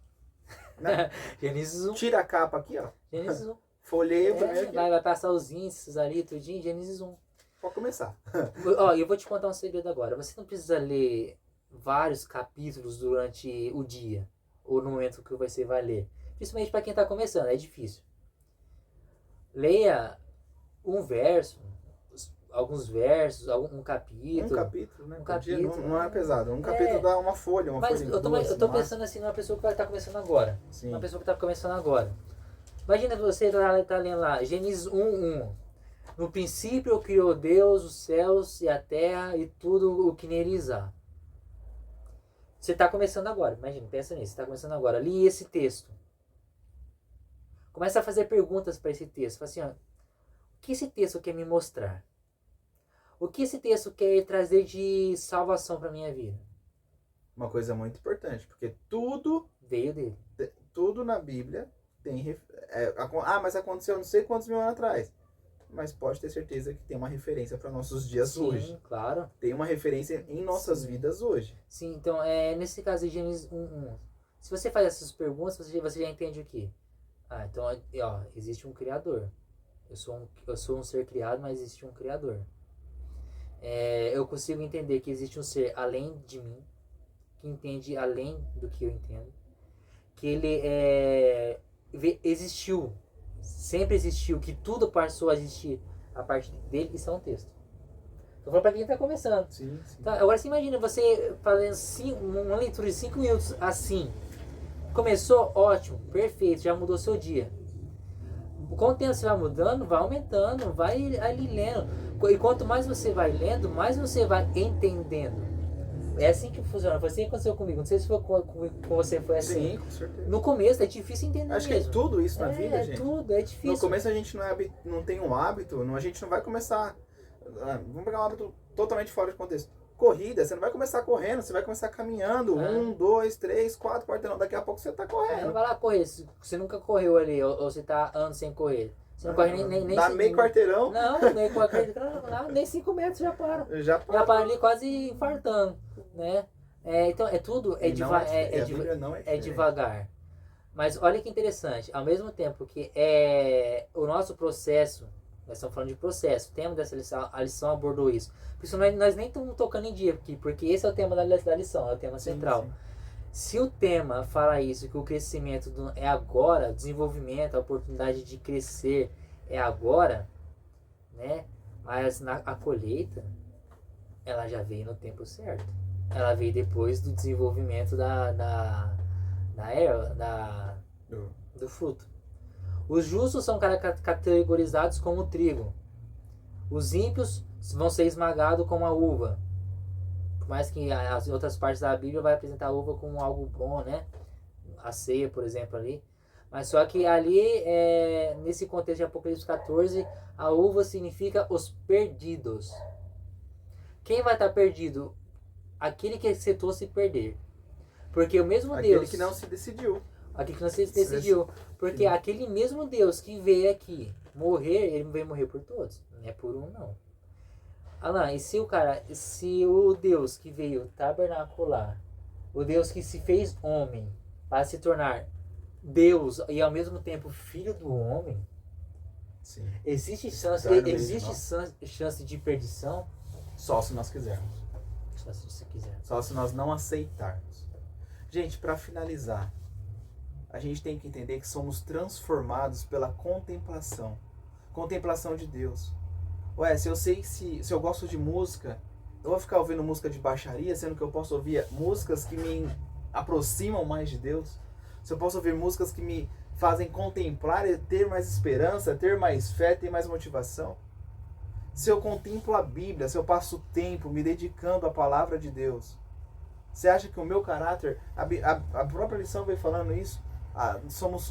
Gênesis 1. Tira a capa aqui, ó. Gênesis 1. Folheia primeiro. Vai passar os índices ali, tudinho. Gênesis 1. Pode começar. Eu vou te contar um segredo agora. Você não precisa ler vários capítulos durante o dia. Ou no momento que você vai ler. Principalmente para quem está começando. É difícil. Leia um verso, alguns versos, um capítulo. Um capítulo, né? Um capítulo. Não é pesado. Um capítulo dá uma folha, Mas folha. Eu tô pensando assim numa pessoa que vai estar começando agora. Sim. Uma pessoa que está começando agora. Imagina você tá lendo lá, Gênesis 1:1. No princípio criou Deus os céus e a terra e tudo o que neles há. Você está começando agora, imagina, pensa nisso, você está começando agora. Li esse texto. Começa a fazer perguntas para esse texto. Fala assim, ó, o que esse texto quer me mostrar? O que esse texto quer trazer de salvação para minha vida? Uma coisa muito importante, porque tudo veio dele. Tudo na Bíblia tem... mas aconteceu não sei quantos mil anos atrás. Mas pode ter certeza que tem uma referência para nossos dias hoje. Sim, claro. Tem uma referência em nossas vidas hoje. Sim, então, nesse caso de Gênesis 1:1. Se você faz essas perguntas, você já entende o quê? Então, existe um Criador. Eu sou um ser criado, mas existe um Criador. Eu consigo entender que existe um ser além de mim, que entende além do que eu entendo. Que ele existiu, sempre existiu, que tudo passou a existir a partir dele. Isso é um texto. Tô falando pra quem tá começando. Sim. Tá, agora você imagina você fazendo uma leitura de 5 minutos assim. Começou, ótimo, perfeito, já mudou seu dia. Com o tempo você vai mudando, vai aumentando, vai ali lendo. E quanto mais você vai lendo, mais você vai entendendo. É assim que funciona. Foi assim que aconteceu comigo. Não sei se foi com você foi assim. Sim, com certeza. No começo é difícil entender. Acho mesmo. que é tudo isso na vida, gente. Tudo, é difícil. No começo a gente não tem um hábito, a gente não vai começar... Vamos pegar um hábito totalmente fora de contexto. Corrida, você não vai começar correndo, você vai começar caminhando. 1, 2, 3, 4 quarteirão. Daqui a pouco você tá correndo. Não vai lá correr. Você nunca correu ali, ou você tá anos sem correr. Você não corre nem dá meio quarteirão. Não, meio quarteirão. Nem 5 metros já para. Já para ali quase infartando, né? Então é tudo, é devagar. Mas olha que interessante, ao mesmo tempo que o nosso processo, nós estamos falando de processo, o tema dessa lição, a lição abordou isso. Por isso nós nem estamos tocando em dia aqui, porque esse é o tema da lição, é o tema central. Sim. Se o tema fala isso, que o crescimento é agora, o desenvolvimento, a oportunidade de crescer é agora, né? Mas a colheita, ela já veio no tempo certo. Ela veio depois do desenvolvimento do fruto. Os justos são categorizados como trigo. Os ímpios vão ser esmagados como a uva. Por mais que as outras partes da Bíblia vai apresentar a uva como algo bom, né? A ceia, por exemplo, ali. Mas só que ali, nesse contexto de Apocalipse 14, a uva significa os perdidos. Quem vai estar perdido? Aquele que aceitou se perder. Porque o mesmo Aquele Deus... que não se decidiu. Aquele que não se decidiu. Porque Sim. aquele mesmo Deus que veio aqui morrer, ele não veio morrer por todos. Não é por um, não. Alan, e se o Deus que veio tabernacular, o Deus que se fez homem para se tornar Deus e ao mesmo tempo filho do homem, Sim. existe chance de perdição? Só se nós quisermos. Só se você quiser. Só se nós não aceitarmos. Gente, para finalizar, a gente tem que entender que somos transformados pela contemplação. Contemplação de Deus. Ué, se eu gosto de música, eu vou ficar ouvindo música de baixaria, sendo que eu posso ouvir músicas que me aproximam mais de Deus? Se eu posso ouvir músicas que me fazem contemplar e ter mais esperança, ter mais fé, ter mais motivação? Se eu contemplo a Bíblia, se eu passo tempo me dedicando à palavra de Deus, você acha que o meu caráter, a própria lição vem falando isso,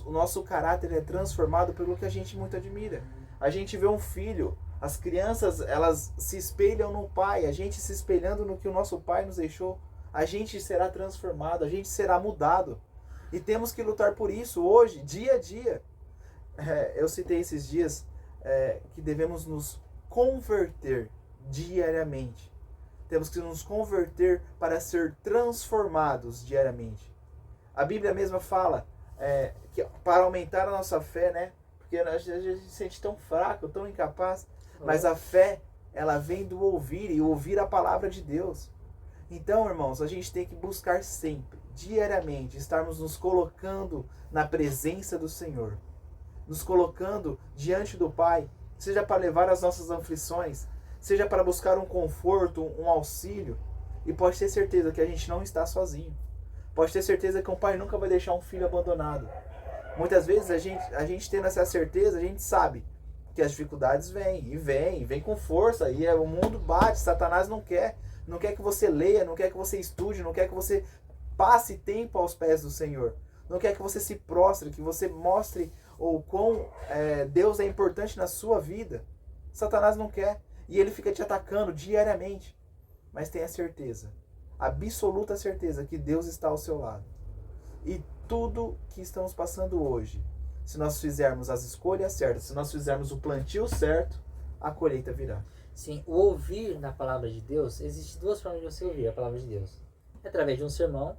o nosso caráter é transformado pelo que a gente muito admira. A gente vê um filho, as crianças, elas se espelham no pai, a gente se espelhando no que o nosso pai nos deixou, a gente será transformado, a gente será mudado. E temos que lutar por isso hoje, dia a dia. Eu citei esses dias que devemos nos converter diariamente. Temos que nos converter para ser transformados diariamente. A Bíblia mesma fala que para aumentar a nossa fé, né? Porque a gente se sente tão fraco, tão incapaz. Mas a fé, ela vem do ouvir e ouvir a palavra de Deus. Então, irmãos, a gente tem que buscar sempre, diariamente, estarmos nos colocando na presença do Senhor. Nos colocando diante do Pai, seja para levar as nossas aflições, seja para buscar um conforto, um auxílio. E pode ter certeza que a gente não está sozinho. Pode ter certeza que um pai nunca vai deixar um filho abandonado. Muitas vezes a gente tendo essa certeza, a gente sabe que as dificuldades vêm com força, e o mundo bate, Satanás não quer que você leia, não quer que você estude, não quer que você passe tempo aos pés do Senhor, não quer que você se prostre, que você mostre o quão Deus é importante na sua vida. Satanás não quer, e ele fica te atacando diariamente, mas tenha certeza, absoluta certeza, que Deus está ao seu lado. E tudo que estamos passando hoje, se nós fizermos as escolhas certas, se nós fizermos o plantio certo, a colheita virá. Sim, o ouvir na palavra de Deus, existe duas formas de você ouvir a palavra de Deus. Através de um sermão,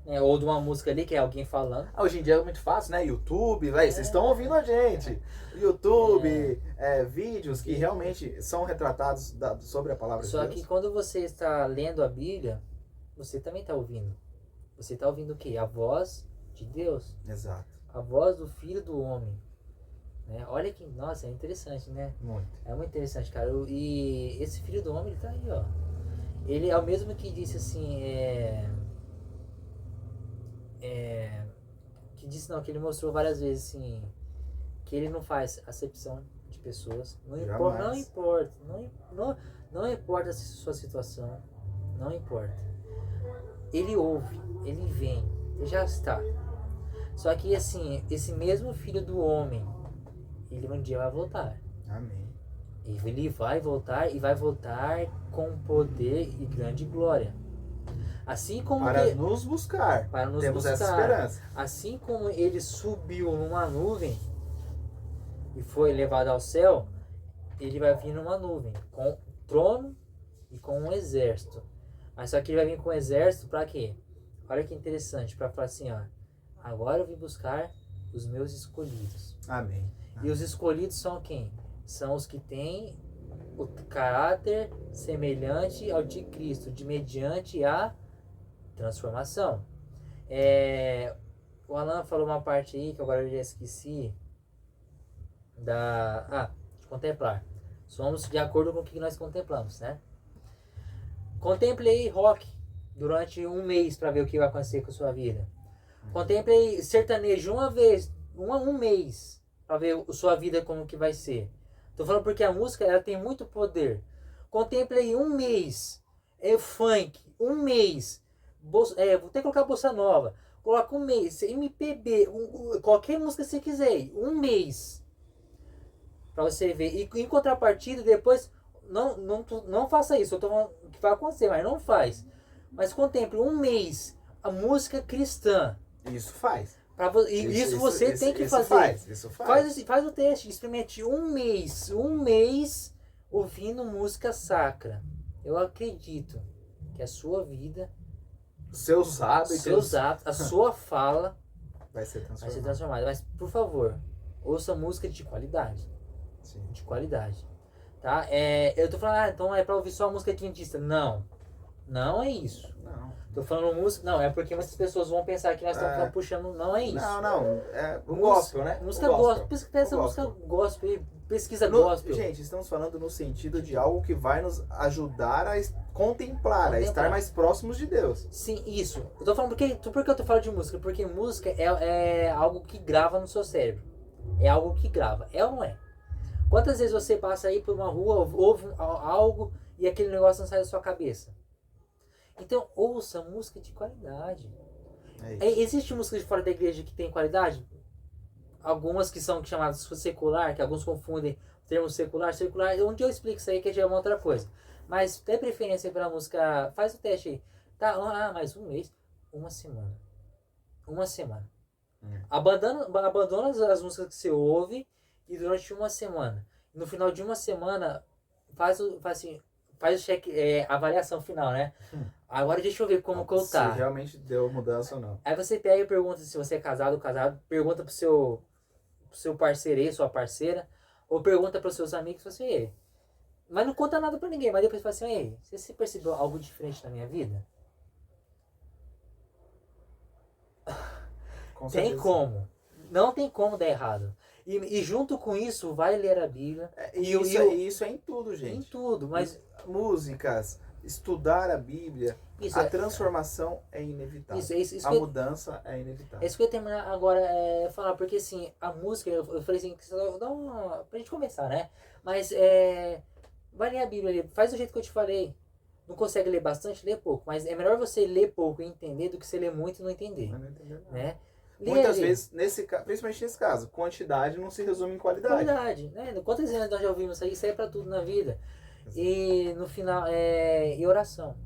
né, ou de uma música ali que é alguém falando. Hoje em dia é muito fácil, né? YouTube, vocês estão ouvindo a gente. YouTube, vídeos que realmente são retratados sobre a palavra de Deus. Só que quando você está lendo a Bíblia, você também está ouvindo. Você está ouvindo o quê? A voz de Deus. Exato. A voz do Filho do Homem. Né? Olha que, nossa, é interessante, né? Muito. É muito interessante, cara. E esse Filho do Homem, ele tá aí, ó. Ele é o mesmo que disse assim, que disse não, que ele mostrou várias vezes assim, que ele não faz acepção de pessoas. Não importa a sua situação, não importa. Ele ouve, ele vem, ele já está. Só que assim, esse mesmo Filho do Homem, ele um dia vai voltar. Amém. Ele vai voltar, e vai voltar com poder e grande glória. Assim como para nos buscar. Temos essa esperança. Assim como ele subiu numa nuvem e foi levado ao céu, ele vai vir numa nuvem com trono e com um exército. Mas só que ele vai vir com um exército para quê? Olha que interessante, para falar assim, ó, agora eu vim buscar os meus escolhidos. Amém. E os escolhidos são quem? São os que têm o caráter semelhante ao de Cristo, de mediante a transformação. O Alan falou uma parte aí que agora eu já esqueci de contemplar. Somos de acordo com o que nós contemplamos, né? Contemplei rock durante um mês para ver o que vai acontecer com a sua vida. Contemplei sertanejo uma vez, um mês, para ver a sua vida como que vai ser. Tô falando porque a música, ela tem muito poder. Contemplei um mês funk, um mês. Vou ter que colocar bossa nova. Coloca um mês, MPB, qualquer música que você quiser, um mês. Pra você ver. E em contrapartida, depois, não faça isso. Eu tô falando que vai acontecer, mas não faz. Mas contemple um mês a música cristã. Isso faz. Isso você tem que fazer. Isso faz. Faz o teste, experimente um mês ouvindo música sacra. Eu acredito que a sua vida, Seus hábitos, a sua fala vai ser vai ser transformada. Mas, por favor, ouça música de qualidade. Sim. De qualidade. Tá? Eu tô falando, então é pra ouvir só música adventista. Não. Não é isso. Não. Tô falando música. Não, é porque muitas pessoas vão pensar que nós estamos puxando. Não é isso. Não. É o gospel, né? Música gospel. Pesquisa música gospel. Pesquisa gospel. Gente, estamos falando no sentido de algo que vai nos ajudar a contemplar, a estar mais próximos de Deus. Sim, isso. Eu tô falando por que eu tô falando de música? Porque música é algo que grava no seu cérebro. É algo que grava. É ou não é? Quantas vezes você passa aí por uma rua, ouve algo e aquele negócio não sai da sua cabeça? Então, ouça música de qualidade. Existe música de fora da igreja que tem qualidade? Algumas que são chamadas secular, que alguns confundem o termo secular. Secular, onde eu explico isso aí, que já é uma outra coisa. Mas tem preferência pela música, faz o teste aí. Tá, mais um mês, uma semana. Abandona as músicas que você ouve e durante uma semana. No final de uma semana, faz o check, avaliação final, né? Agora deixa eu ver como que eu tá. Se realmente deu mudança ou não. Aí você pega e pergunta se você é casado ou casado, pergunta pro seu parceiro aí, sua parceira, ou pergunta pros seus amigos, assim, mas não conta nada pra ninguém, mas depois fala assim, você percebeu algo diferente na minha vida? Tem como. Não tem como dar errado. E junto com isso, vai ler a Bíblia. Isso é em tudo, gente. Em tudo, mas... Músicas, estudar a Bíblia, a transformação é inevitável. A mudança é inevitável. É isso que eu ia terminar agora falar, porque assim, a música, eu falei assim, pra gente começar, né? Mas vai ler a Bíblia, faz do jeito que eu te falei. Não consegue ler bastante, lê pouco. Mas é melhor você ler pouco e entender do que você ler muito e não entender. Né? Muitas vezes, principalmente nesse caso, quantidade não se resume em qualidade. Né? Quantas vezes nós já ouvimos isso aí? Isso aí é pra tudo na vida. E no final, e oração.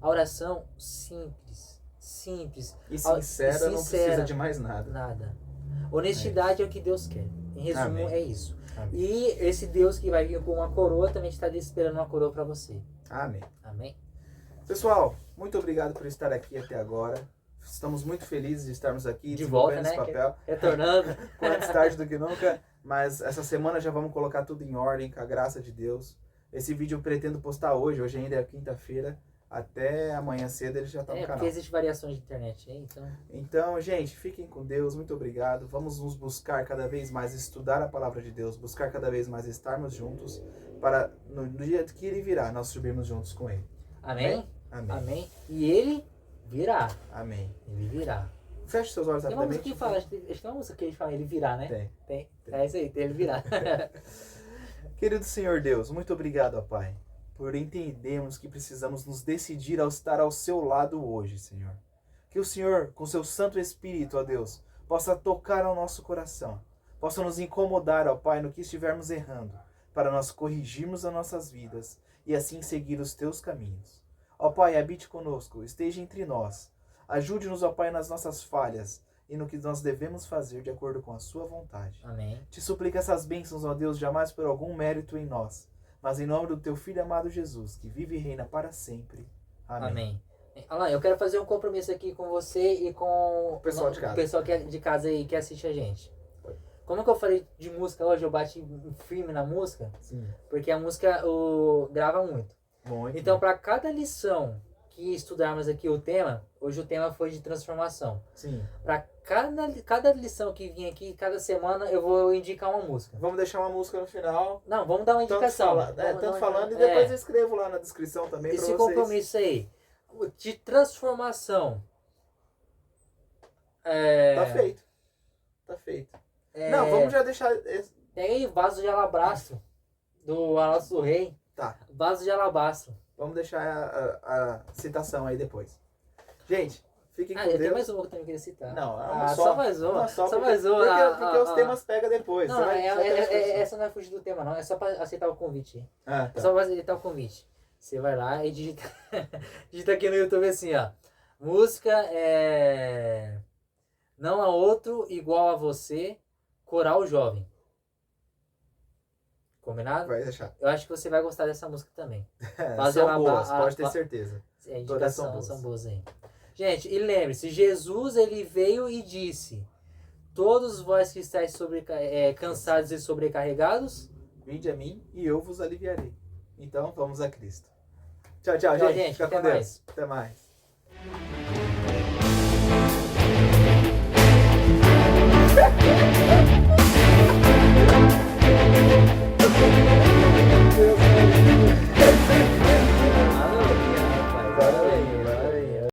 A oração simples. E sincera, não precisa de mais nada. Honestidade é o que Deus quer. Em resumo, Amém. é isso. Amém. E esse Deus que vai vir com uma coroa também está esperando uma coroa para você. Amém. Pessoal, muito obrigado por estar aqui até agora. Estamos muito felizes de estarmos aqui de volta, né? Esse papel. Retornando. Mais tarde do que nunca. Mas essa semana já vamos colocar tudo em ordem, com a graça de Deus. Esse vídeo eu pretendo postar hoje. Hoje ainda é quinta-feira. Até amanhã cedo ele já está no canal. Porque existe variações de internet aí, então... Então, gente, fiquem com Deus. Muito obrigado. Vamos nos buscar cada vez mais estudar a palavra de Deus. Buscar cada vez mais estarmos juntos. Para no dia que Ele virá, nós subirmos juntos com Ele. Amém. E Ele virá. Amém. Ele virá. Feche seus olhos rapidamente. Tem uma música que fala, acho que tem uma música que ele fala, Ele virá, né? Tem. É isso aí, tem Ele virá. Querido Senhor Deus, muito obrigado, ó Pai, por entendermos que precisamos nos decidir a estar ao seu lado hoje, Senhor. Que o Senhor, com seu Santo Espírito, ó Deus, possa tocar ao nosso coração, possa nos incomodar, ó Pai, no que estivermos errando, para nós corrigirmos as nossas vidas e assim seguir os teus caminhos. Ó Pai, habite conosco, esteja entre nós. Ajude-nos, ó Pai, nas nossas falhas e no que nós devemos fazer de acordo com a sua vontade. Amém. Te suplico essas bênçãos, ó Deus, jamais por algum mérito em nós, mas em nome do teu Filho amado Jesus, que vive e reina para sempre. Amém. Olha lá, eu quero fazer um compromisso aqui com você e com o pessoal de casa. O pessoal de casa aí que assiste a gente. Como que eu falei de música hoje, eu bati firme na música? Sim. Porque a música grava muito. Então, para cada lição que estudarmos aqui o tema, hoje o tema foi de transformação. Sim. Para cada lição que vir aqui, cada semana, eu vou indicar uma música. Vamos deixar uma música no final. Não, vamos dar uma indicação. Tanto falando e depois eu escrevo lá na descrição também para vocês. Esse compromisso aí, de transformação. Tá feito. Não, vamos já deixar... Pega aí Vaso de Alabastro, do Alonso do Rei. Tá. Vaso de Alabastro. Vamos deixar a citação aí depois. Gente, fiquem com Tem Deus. mais uma que eu também queria citar. Não, é uma só mais uma. só Só porque, mais uma. porque os temas pegam depois. Não, Você vai essa não é fugir do tema, não. É só pra aceitar o convite. Ah, É tá. só pra aceitar o convite. Você vai lá e digita, digita aqui no YouTube assim, ó. Música Não há outro igual a você, Coral Jovem. Combinado? Vai deixar. Eu acho que você vai gostar dessa música também. São boas, pode ter certeza. Todas são boas. São boas aí. Gente, e lembre-se, Jesus ele veio e disse: todos vós que estáis cansados e sobrecarregados, Vinde a mim e eu vos aliviarei. Então vamos a Cristo. Tchau, Tchau, gente. gente. Fica Até com Deus. mais. Até mais.